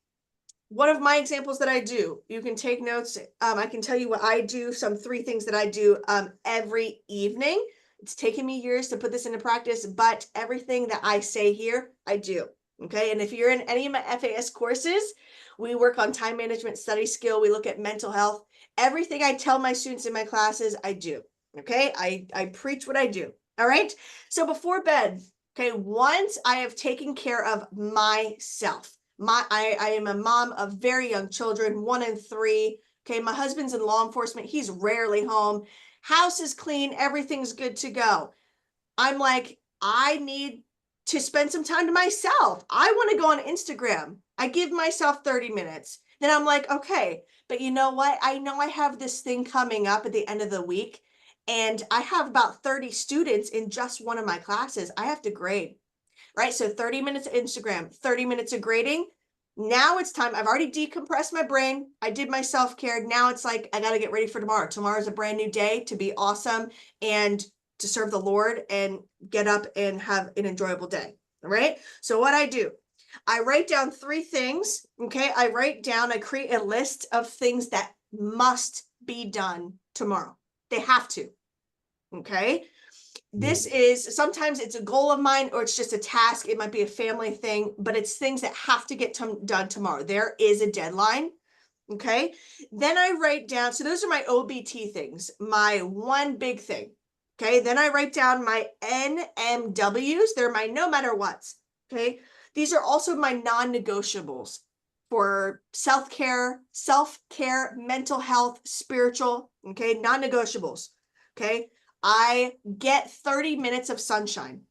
One of my examples that I do, you can take notes. I can tell you what I do, some 3 things that I do every evening. It's taken me years to put this into practice, but everything that I say here, I do. Okay. And if you're in any of my FAS courses, we work on time management, study skill. We look at mental health. Everything I tell my students in my classes, I do. Okay. I preach what I do. All right. So before bed, okay, once I have taken care of myself, I am a mom of very young children, 1 and 3. Okay, my husband's in law enforcement. He's rarely home. House is clean. Everything's good to go. I'm like, I need to spend some time to myself. I want to go on Instagram. I give myself 30 minutes. Then I'm like, okay, but you know what? I know I have this thing coming up at the end of the week, and I have about 30 students in just one of my classes. I have to grade, right? So 30 minutes of Instagram, 30 minutes of grading. Now it's time. I've already decompressed my brain. I did my self-care. Now it's like, I got to get ready for tomorrow. Tomorrow's a brand new day to be awesome and to serve the Lord and get up and have an enjoyable day. All right. So what I do, I write down 3 things. Okay. I create a list of things that must be done tomorrow. They have to. Okay. This is sometimes it's a goal of mine or it's just a task. It might be a family thing, but it's things that have to get done tomorrow. There is a deadline. Okay. Then I write down, so those are my OBT things, my one big thing. Okay. Then I write down my NMWs. They're my no matter what's. Okay. These are also my non-negotiables for self-care, mental health, spiritual. Okay. Non-negotiables. Okay. I get 30 minutes of sunshine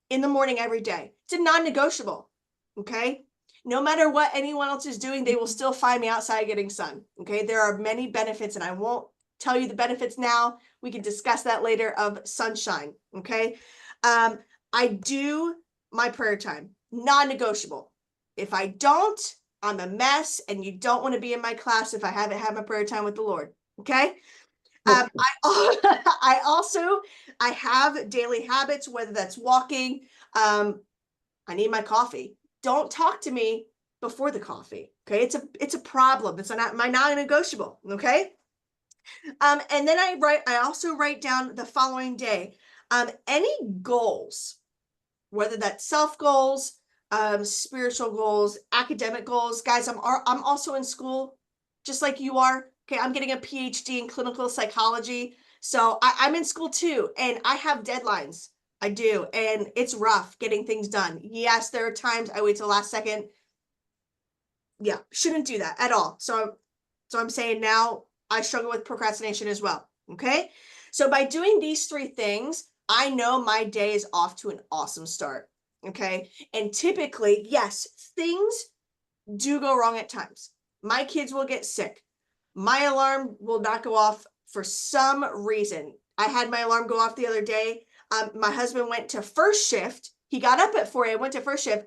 in the morning every day. It's a non-negotiable. Okay. No matter what anyone else is doing, they will still find me outside getting sun. Okay. There are many benefits, and I won't tell you the benefits now. We can discuss that later of sunshine. Okay. I do my prayer time, non-negotiable. If I don't, I'm a mess, and you don't want to be in my class if I haven't had my prayer time with the Lord. Okay. I also I have daily habits, whether that's walking. I need my coffee. Don't talk to me before the coffee. Okay, it's a problem. It's not my non-negotiable. Okay, and then I also write down the following day. Any goals, whether that's self goals, spiritual goals, academic goals. Guys, I'm also in school, just like you are. Okay, I'm getting a PhD in clinical psychology. So I'm in school too, and I have deadlines. I do, and it's rough getting things done. Yes, there are times I wait till the last second. Yeah, shouldn't do that at all. So I'm saying now I struggle with procrastination as well. Okay, so by doing these 3 things, I know my day is off to an awesome start. Okay, and typically, yes, things do go wrong at times. My kids will get sick. My alarm will not go off for some reason. I had my alarm go off the other day. My husband went to first shift. He got up at 4 a.m., went to first shift,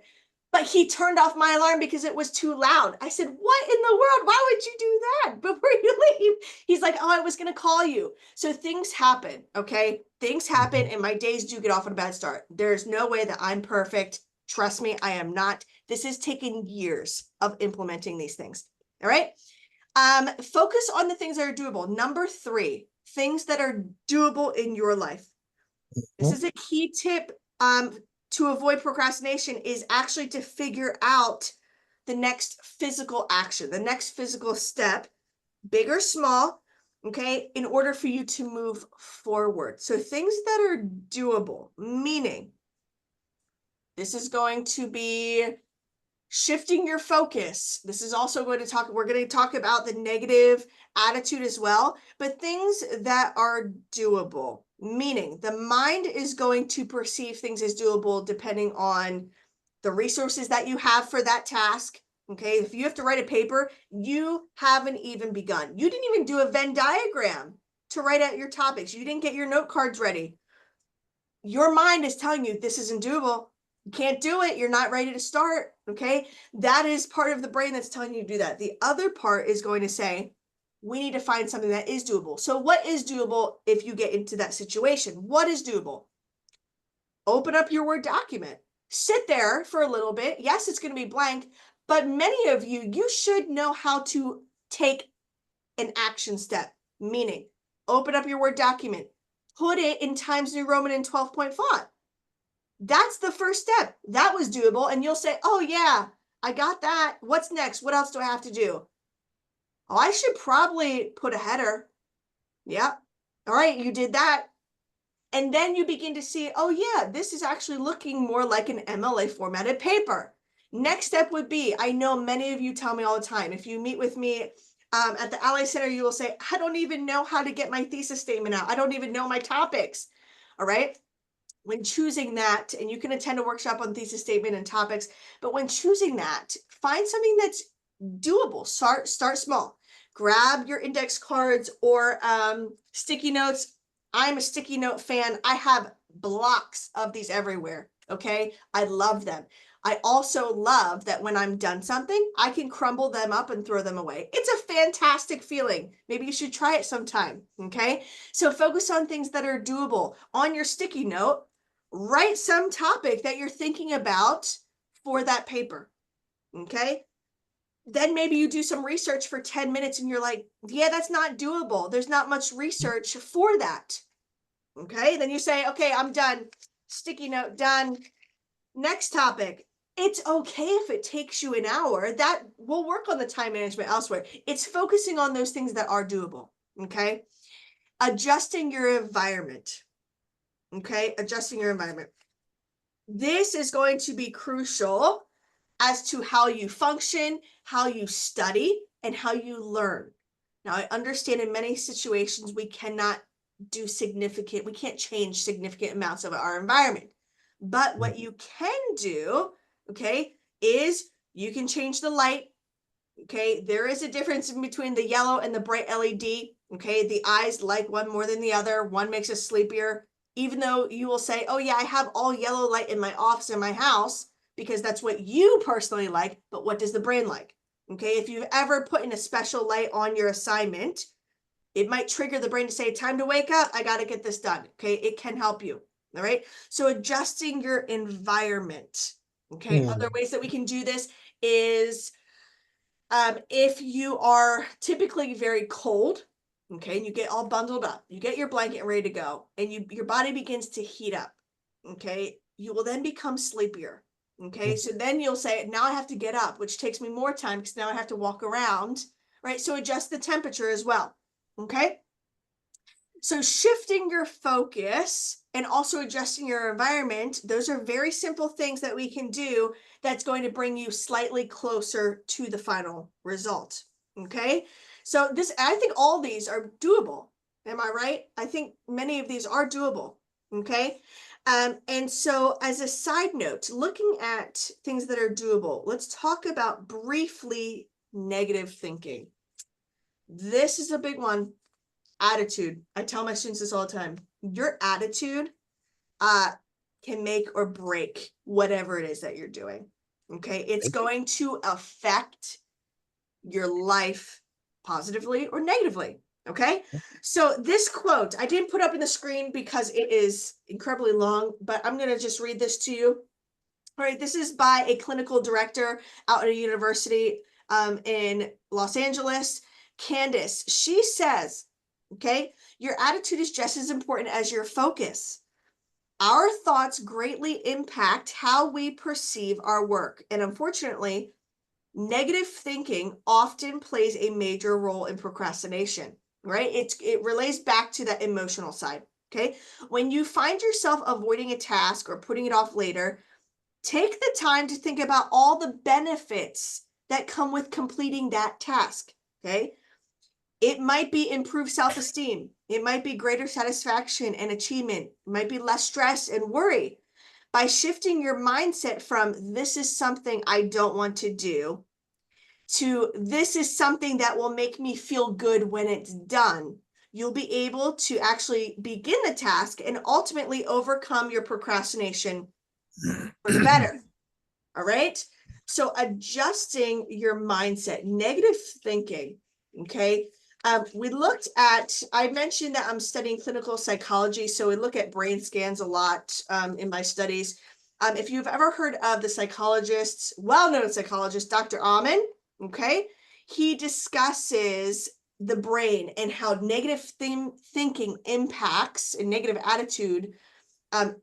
but he turned off my alarm because it was too loud. I said, what in the world? Why would you do that before you leave? He's like, oh, I was going to call you. So things happen, okay? Things happen, and my days do get off on a bad start. There's no way that I'm perfect. Trust me, I am not. This has taken years of implementing these things, all right? Focus on the things that are doable. Number 3, things that are doable in your life. This is a key tip to avoid procrastination, is actually to figure out the next physical action, the next physical step, big or small, okay, in order for you to move forward. So things that are doable, meaning this is going to be shifting your focus. This is also going to we're going to talk about the negative attitude as well, but things that are doable, meaning the mind is going to perceive things as doable depending on the resources that you have for that task. Okay, if you have to write a paper, you haven't even begun. You didn't even do a Venn diagram to write out your topics. You didn't get your note cards ready. Your mind is telling you this isn't doable. You can't do it. You're not ready to start. Okay. That is part of the brain that's telling you to do that. The other part is going to say, we need to find something that is doable. So what is doable if you get into that situation? What is doable? Open up your Word document. sit there for a little bit. Yes, it's going to be blank, but many of you, you should know how to take an action step, meaning open up your Word document, put it in Times New Roman and 12-point font. That's the first step. That was doable. And you'll say, oh yeah, I got that. What's next? What else do I have to do? Oh, I should probably put a header. Yeah. All right, you did that. And then you begin to see, oh yeah, this is actually looking more like an MLA formatted paper. Next step would be, I know many of you tell me all the time, if you meet with me at the Ally Center, you will say, I don't even know how to get my thesis statement out. I don't even know my topics. All right. When choosing that, and you can attend a workshop on thesis statement and topics, but when choosing that, find something that's doable. Start small. Grab your index cards or sticky notes. I'm a sticky note fan. I have blocks of these everywhere. Okay. I love them. I also love that when I'm done something, I can crumble them up and throw them away. It's a fantastic feeling. Maybe you should try it sometime. Okay. So focus on things that are doable. On your sticky note, write some topic that you're thinking about for that paper. Okay. Then maybe you do some research for 10 minutes and you're like, yeah, that's not doable. There's not much research for that. Okay. Then you say, okay, I'm done. Sticky note done. Next topic. It's okay if it takes you an hour. That will work on the time management elsewhere. It's focusing on those things that are doable. Okay. Adjusting your environment. Okay. Adjusting your environment. This is going to be crucial as to how you function, how you study, and how you learn. Now, I understand in many situations we cannot we can't change significant amounts of our environment. But what you can do, okay, is you can change the light. Okay, there is a difference in between the yellow and the bright LED. Okay, the eyes like one more than the other. One makes us sleepier. Even though you will say, oh yeah, I have all yellow light in my office in my house because that's what you personally like, but what does the brain like? Okay, if you've ever put in a special light on your assignment, it might trigger the brain to say, time to wake up, I got to get this done. Okay, it can help you. All right, so adjusting your environment. Okay, other ways that we can do this is if you are typically very cold, okay, and you get all bundled up, you get your blanket ready to go, and your body begins to heat up, okay, you will then become sleepier. Okay, so then you'll say, now I have to get up, which takes me more time because now I have to walk around, right? So adjust the temperature as well. Okay. So shifting your focus and also adjusting your environment, those are very simple things that we can do that's going to bring you slightly closer to the final result. Okay. So I think all these are doable. Am I right? I think many of these are doable. Okay. And so as a side note, looking at things that are doable, let's talk about briefly negative thinking. This is a big one. Attitude. I tell my students this all the time. Your attitude can make or break whatever it is that you're doing. Okay. It's going to affect your life positively or negatively. Okay. So this quote, I didn't put up in the screen because it is incredibly long, but I'm going to just read this to you. All right. This is by a clinical director out at a university in Los Angeles, Candace. She says, okay, your attitude is just as important as your focus. Our thoughts greatly impact how we perceive our work. And unfortunately, negative thinking often plays a major role in procrastination, right? It relates back to that emotional side. Okay. When you find yourself avoiding a task or putting it off later, take the time to think about all the benefits that come with completing that task. Okay. It might be improved self-esteem. It might be greater satisfaction and achievement. It might be less stress and worry. By shifting your mindset from this is something I don't want to do to this is something that will make me feel good when it's done, you'll be able to actually begin the task and ultimately overcome your procrastination for the better. All right. So adjusting your mindset, negative thinking. Okay. I mentioned that I'm studying clinical psychology. So we look at brain scans a lot in my studies. If you've ever heard of the psychologist, well-known psychologist, Dr. Amen, okay, he discusses the brain and how negative thinking impacts and negative attitude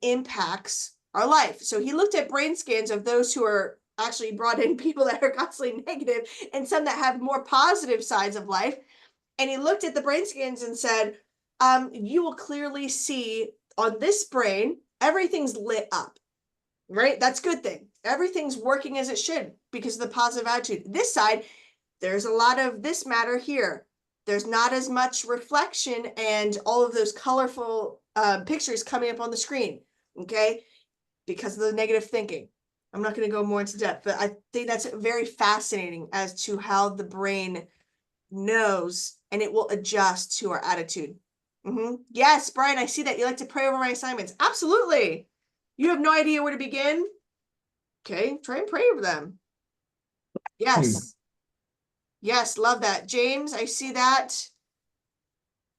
impacts our life. So he looked at brain scans of those who are actually brought in people that are constantly negative and some that have more positive sides of life. And he looked at the brain scans and said, you will clearly see on this brain, everything's lit up, right? That's a good thing. Everything's working as it should because of the positive attitude. This side, there's a lot of this matter here. There's not as much reflection and all of those colorful pictures coming up on the screen, okay? Because of the negative thinking. I'm not going to go more into depth, but I think that's very fascinating as to how the brain knows and it will adjust to our attitude. Yes, Brian, I see that you like to pray over my assignments. Absolutely. You have no idea where to begin? Okay, try and pray over them. Yes. Yes, love that. James, I see that.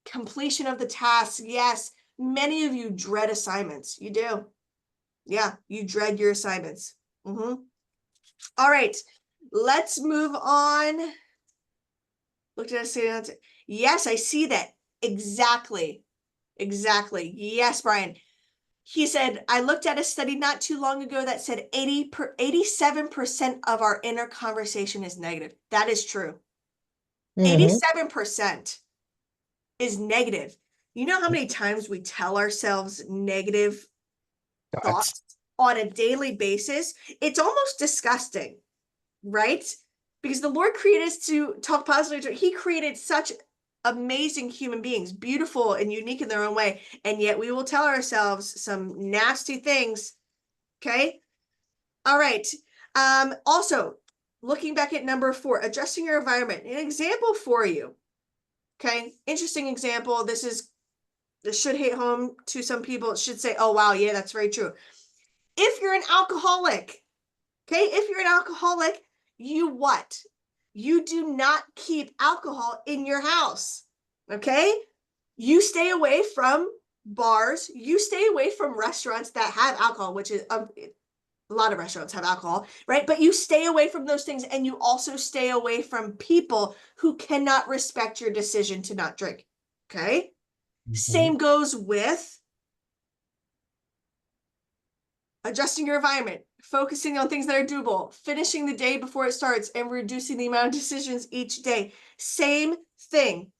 Completion of the task. Yes, many of you dread assignments. You do. Yeah, you dread your assignments. All right, let's move on. Looked at us. Yes, I see that. Exactly. Exactly. Yes, Brian. He said, I looked at a study not too long ago that said 87% of our inner conversation is negative. That is true. 87% is negative. You know how many times we tell ourselves negative Thoughts. thoughts on a daily basis? It's almost disgusting, right? Because the Lord created us to talk positively. He created such amazing human beings, beautiful and unique in their own way. And yet we will tell ourselves some nasty things. Okay. All right. Also, looking back at number 4, adjusting your environment. An example for you. Okay. Interesting example. This should hit home to some people. It should say, oh, wow. Yeah, that's very true. If you're an alcoholic, okay, if you're an alcoholic, you what? You do not keep alcohol in your house, okay? You stay away from bars. You stay away from restaurants that have alcohol, which is a lot of restaurants have alcohol, right? But you stay away from those things, and you also stay away from people who cannot respect your decision to not drink, okay? Same goes with adjusting your environment, focusing on things that are doable, finishing the day before it starts, and reducing the amount of decisions each day. Same thing.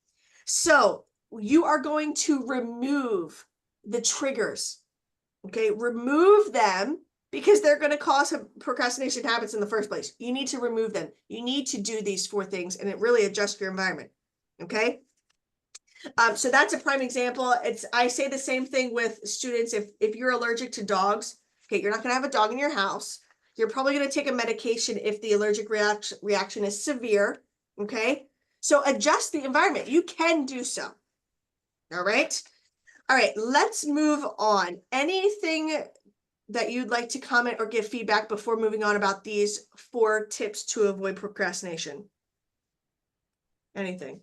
So you are going to remove the triggers, okay? Remove them because they're going to cause procrastination habits in the first place. You need to remove them. You need to do these 4 things, and it really adjusts your environment, okay? So that's a prime example. I say the same thing with students. If you're allergic to dogs, okay, you're not going to have a dog in your house. You're probably going to take a medication if the allergic reaction is severe, okay? So adjust the environment. You can do so. All right. All right, let's move on. Anything that you'd like to comment or give feedback before moving on about these 4 tips to avoid procrastination? Anything?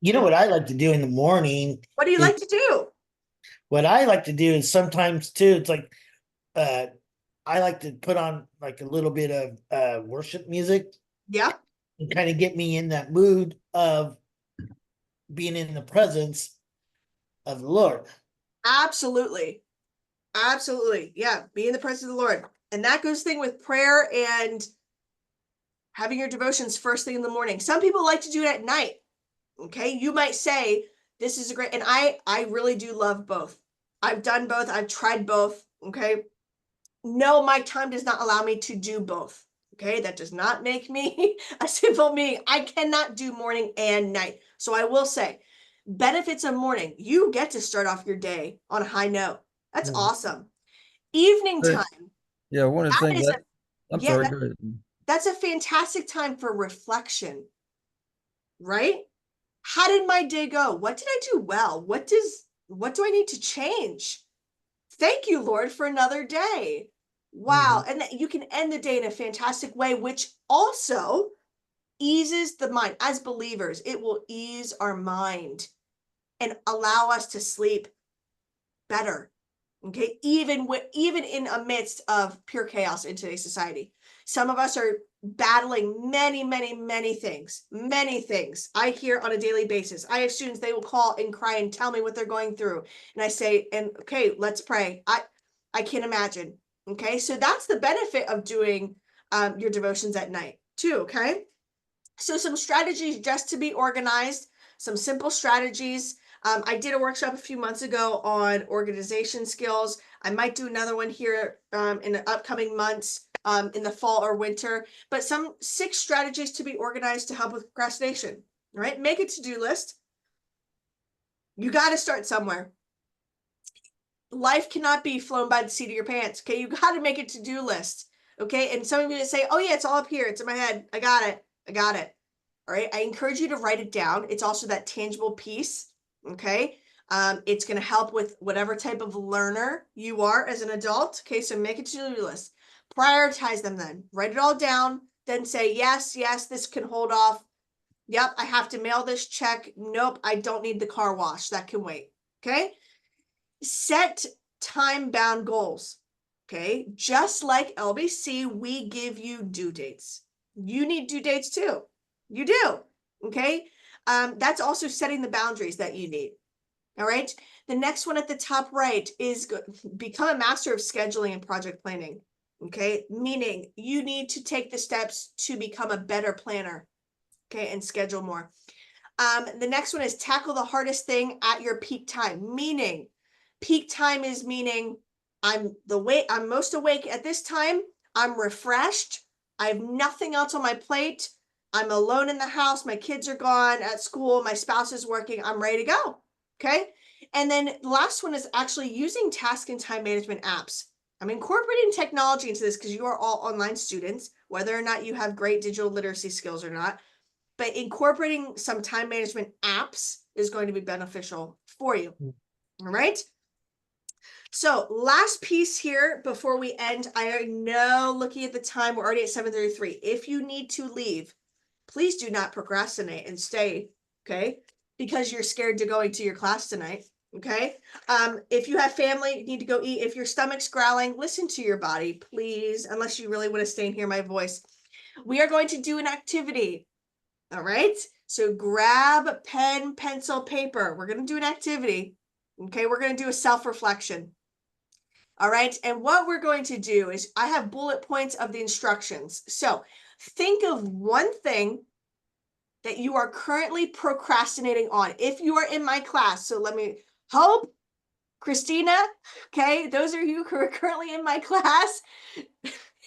You know what I like to do in the morning What do you is like to do? what I like to do is sometimes too, it's like uh I like to put on like a little bit of worship music Yeah, and kind of get me in that mood of being in the presence of the Lord. absolutely. Absolutely. Yeah, be in the presence of the Lord. And that goes thing with prayer and having your devotions first thing in the morning. Some people like to do it at night. Okay, you might say this is a great, and I really do love both. I've done both. I've tried both. Okay, no, my time does not allow me to do both. Okay, that does not make me a simple being. I cannot do morning and night. So I will say, benefits of morning, you get to start off your day on a high note. That's Yeah. awesome. Evening But, time, yeah, one of the that things is that a, I'm yeah, sorry, go ahead. that's a fantastic time for reflection, right? How did my day go? What did I do well? What do I need to change? Thank you, Lord, for another day. Wow. And that you can end the day in a fantastic way, which also eases the mind. As believers, it will ease our mind and allow us to sleep better. Okay, even in amidst of pure chaos in today's society, some of us are battling many things. I hear on a daily basis. I have students, they will call and cry and tell me what they're going through, and I say, and okay, let's pray. I can't imagine. Okay, so that's the benefit of doing your devotions at night too. Okay, so some strategies just to be organized, some simple strategies. I did a workshop a few months ago on organization skills. I might do another one here in the upcoming months, in the fall or winter, but some 6 strategies to be organized to help with procrastination. All right, make a to-do list. You got to start somewhere. Life cannot be flown by the seat of your pants. Okay, you got to make a to-do list. Okay, and some of you say, oh yeah, it's all up here, it's in my head, I got it. All right, I encourage you to write it down. It's also that tangible piece. Okay, it's going to help with whatever type of learner you are as an adult. Okay, so make a to-do list, prioritize them, then write it all down, then say yes, this can hold off. Yep, I have to mail this check. Nope, I don't need the car wash, that can wait. Okay, set time-bound goals. Okay, just like LBC, we give you due dates. You need due dates too. You do. Okay, that's also setting the boundaries that you need. All right, the next one at the top right is become a master of scheduling and project planning. Okay, meaning you need to take the steps to become a better planner. Okay, and schedule more. The next one is tackle the hardest thing at your peak time, meaning peak time is meaning I'm most awake at this time, I'm refreshed, I have nothing else on my plate, I'm alone in the house, my kids are gone at school, my spouse is working, I'm ready to go. Okay, and then the last one is actually using task and time management apps. I'm incorporating technology into this because you are all online students, whether or not you have great digital literacy skills or not, but incorporating some time management apps is going to be beneficial for you. All right, so last piece here before we end. I know, looking at the time, we're already at 7:33. If you need to leave, please do not procrastinate and stay. Okay, because you're scared to going to your class tonight. Okay, if you have family, you need to go eat. If your stomach's growling, listen to your body, please, unless you really want to stay and hear my voice. We are going to do an activity. All right, so grab pen, pencil, paper. We're going to do an activity. Okay, we're going to do a self-reflection. All right, and what we're going to do is I have bullet points of the instructions. So think of one thing that you are currently procrastinating on. If you are in my class, so let me, Hope, Christina, okay, those are you who are currently in my class.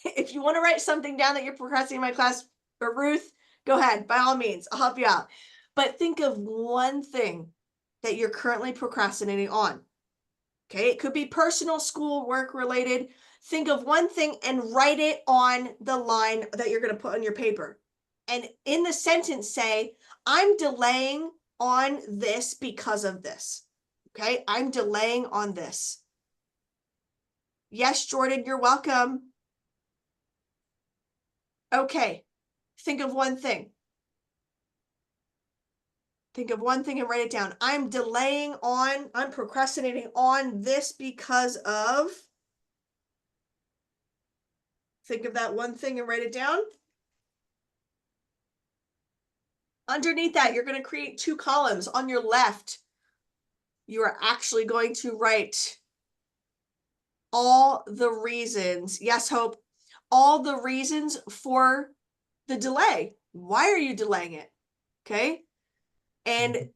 If you want to write something down that you're procrastinating in my class, or Ruth, go ahead, by all means, I'll help you out. But think of one thing that you're currently procrastinating on. Okay, it could be personal, school, work related. Think of one thing and write it on the line that you're going to put on your paper. And in the sentence, say, I'm delaying on this because of this. Okay, I'm delaying on this. Yes, Jordan, you're welcome. Okay, think of one thing. Think of one thing and write it down. I'm procrastinating on this because of. Think of that one thing and write it down. Underneath that, you're going to create 2 columns. On your left, you are actually going to write all the reasons. Yes, Hope. All the reasons for the delay. Why are you delaying it? Okay. And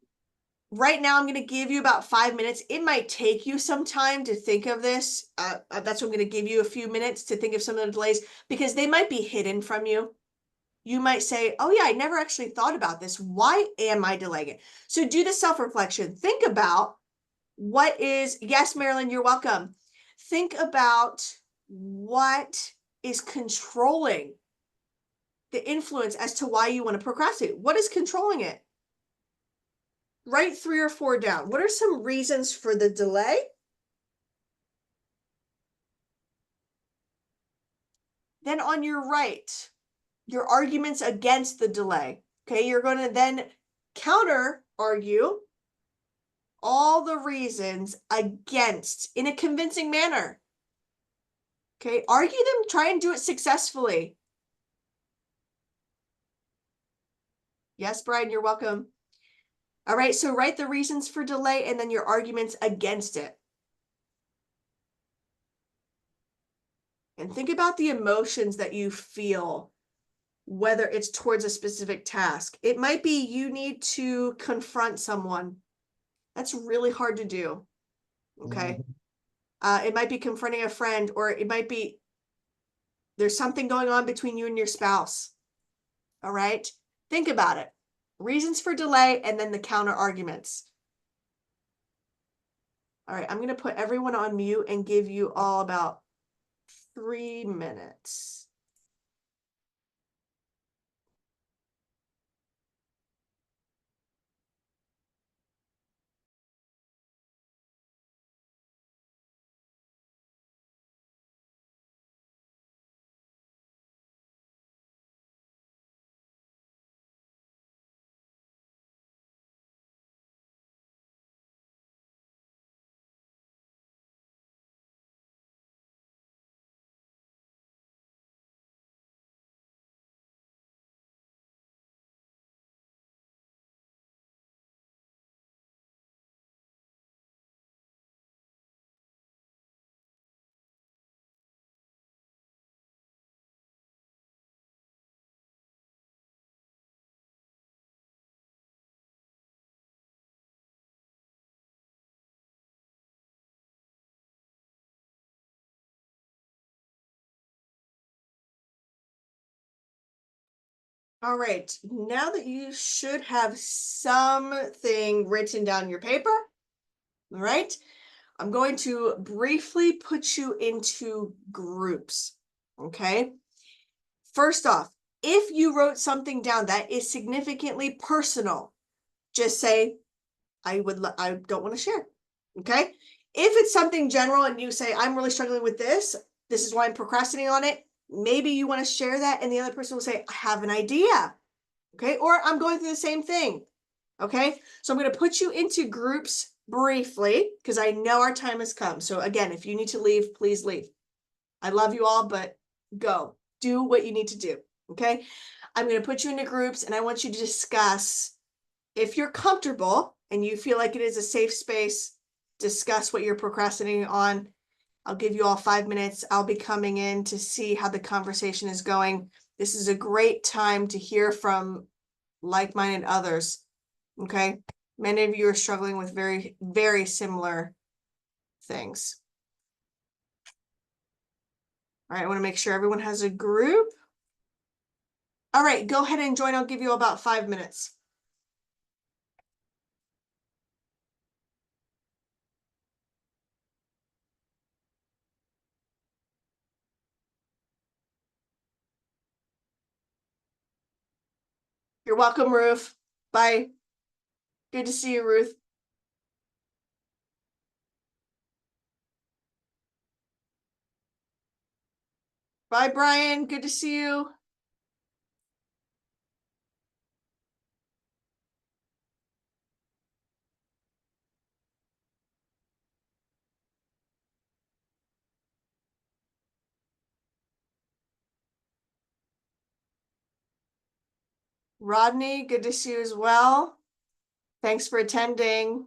right now, I'm going to give you about 5 minutes. It might take you some time to think of this. That's what I'm going to give you a few minutes to think of some of the delays, because they might be hidden from you. You might say, oh yeah, I never actually thought about this. Why am I delaying it? So do the self-reflection. Think about what is, yes, Marilyn, you're welcome. Think about what is controlling the influence as to why you want to procrastinate. What is controlling it? Write 3 or 4 down. What are some reasons for the delay? Then on your right, your arguments against the delay. Okay, you're going to then counter argue all the reasons against in a convincing manner. Okay, argue them, try and do it successfully. Yes, Brian, you're welcome. All right, so write the reasons for delay and then your arguments against it. And think about the emotions that you feel, whether it's towards a specific task. It might be you need to confront someone. That's really hard to do. Okay. It might be confronting a friend, or it might be there's something going on between you and your spouse. All right. Think about it. Reasons for delay and then the counter arguments. All right. I'm going to put everyone on mute and give you all about 3 minutes. All right, now that you should have something written down in your paper, all right, I'm going to briefly put you into groups, okay? First off, if you wrote something down that is significantly personal, just say, I don't want to share, okay? If it's something general and you say, I'm really struggling with this is why I'm procrastinating on it, maybe you want to share that and the other person will say, I have an idea. Okay, or I'm going through the same thing. Okay, so I'm going to put you into groups briefly because I know our time has come. So again, if you need to leave, please leave. I love you all, but go do what you need to do. Okay, I'm going to put you into groups and I want you to discuss, if you're comfortable and you feel like it is a safe space, discuss what you're procrastinating on. I'll give you all 5 minutes. I'll be coming in to see how the conversation is going. This is a great time to hear from like-minded others. Okay. Many of you are struggling with very, very similar things. All right. I want to make sure everyone has a group. All right. Go ahead and join. I'll give you about 5 minutes. You're welcome, Ruth. Bye. Good to see you, Ruth. Bye, Brian. Good to see you. Rodney, good to see you as well. Thanks for attending.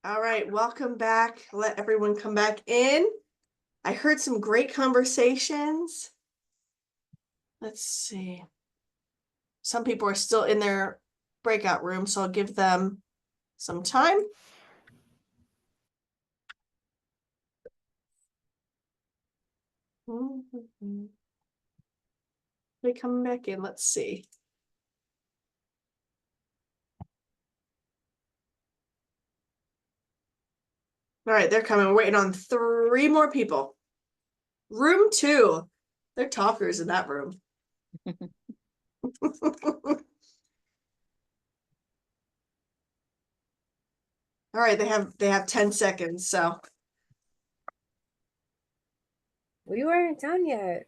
All right, welcome back. Let everyone come back in. I heard some great conversations. Let's see. Some people are still in their breakout room, so I'll give them some time. They coming back in. Let's see. All right, they're coming. We're waiting on 3 more people. Room 2. They're talkers in that room. All right, they have 10 seconds, so. We weren't done yet.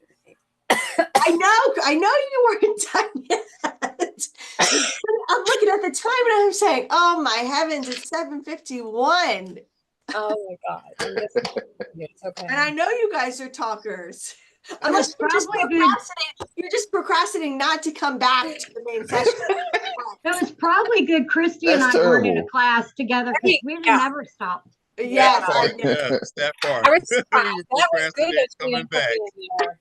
I know you weren't done yet. I'm looking at the time and I'm saying, oh my heavens, it's 7:51. Oh my God. It's okay. And I know you guys are talkers. Unless you're just procrastinating not to come back to the main session. It was probably good Christy and That's I weren't in a terrible. class together because we never stopped. Yes, Yeah. I did. Yes, that part. I was You surprised. That was good procrastinate that you coming didn't put back. me in there.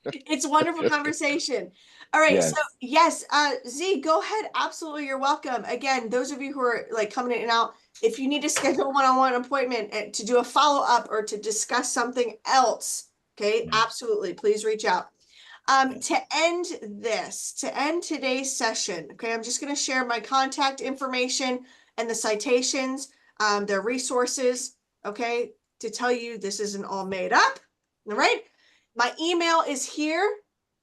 It's wonderful conversation. All right, Yes. so yes, Z, go ahead. Absolutely, you're welcome. Again, those of you who are like coming in and out, if you need to schedule a one-on-one appointment to do a follow-up or to discuss something else, okay, absolutely, please reach out. To end today's session, okay, I'm just going to share my contact information and the citations, their resources, okay, to tell you this isn't all made up. All right. My email is here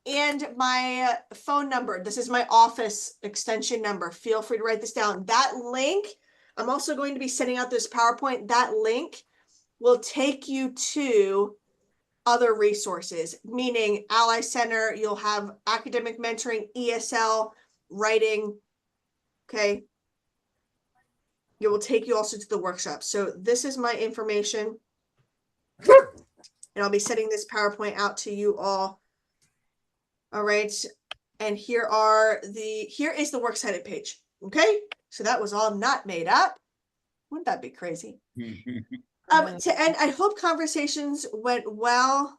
and my phone number. This is my office extension number. Feel free to write this down. That link, I'm also going to be sending out this PowerPoint. That link will take you to other resources, meaning Ally Center, you'll have academic mentoring, ESL, writing, okay? It will take you also to the workshop. So this is my information. And I'll be sending this PowerPoint out to you all. All right. And here is the works cited page. Okay. So that was all not made up. Wouldn't that be crazy? To end, I hope conversations went well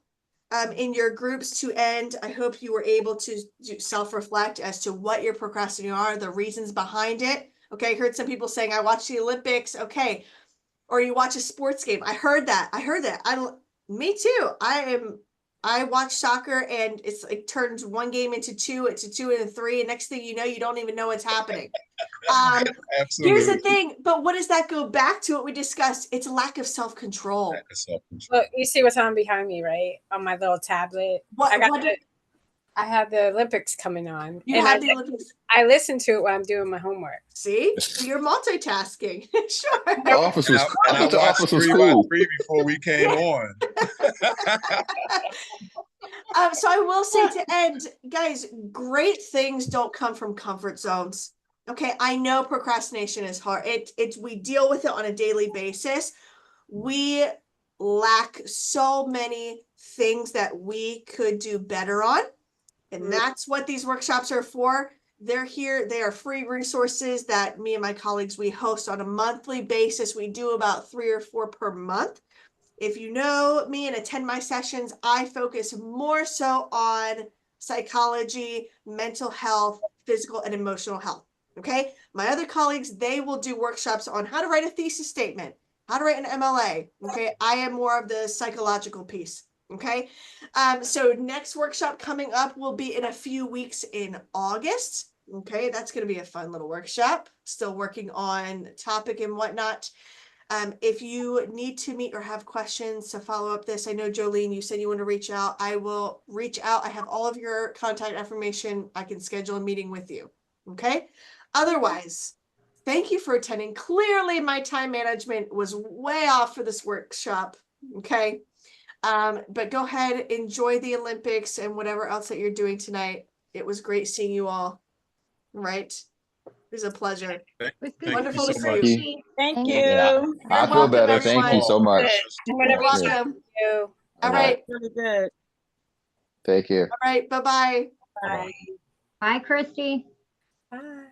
in your groups. To end, I hope you were able to self-reflect as to what your procrastinating are, the reasons behind it. Okay, I heard some people saying, I watch the Olympics. Okay, or you watch a sports game. I heard that. Me too. I watch soccer and it's like turns one game into 2, into 2 into 3, and next thing you know, you don't even know what's happening. Here's the thing, but what does that go back to what we discussed? It's a lack of self-control. Look, you see what's on behind me, right? On my little tablet. I have the Olympics coming on. You have the Olympics. I listen to it while I'm doing my homework. See? You're multitasking. Sure. The office was, And I thought the office was 3 cool. by 3 before we came on. So I will say to end, guys, great things don't come from comfort zones. Okay, I know procrastination is hard. We deal with it on a daily basis. We lack so many things that we could do better on. And that's what these workshops are for. They're here. They are free resources that me and my colleagues, we host on a monthly basis. We do about 3 or 4 per month. If you know me and attend my sessions, I focus more so on psychology, mental health, physical and emotional health. Okay. My other colleagues, they will do workshops on how to write a thesis statement, how to write an MLA. Okay. I am more of the psychological piece. Okay. So next workshop coming up will be in a few weeks in August. Okay. That's going to be a fun little workshop. Still working on topic and whatnot. If you need to meet or have questions to follow up this, I know Jolene, you said you want to reach out. I will reach out. I have all of your contact information. I can schedule a meeting with you. Okay. Otherwise, thank you for attending. Clearly my time management was way off for this workshop. Okay. But go ahead, enjoy the Olympics and whatever else that you're doing tonight. It was great seeing you all. Right. It was a pleasure. Wonderful to see you. Thank you. Yeah. I feel welcome, better. Thank you so much. You're welcome. You. All right. Really good. Take care. All right. Bye-bye. Bye. Bye, Christy. Bye.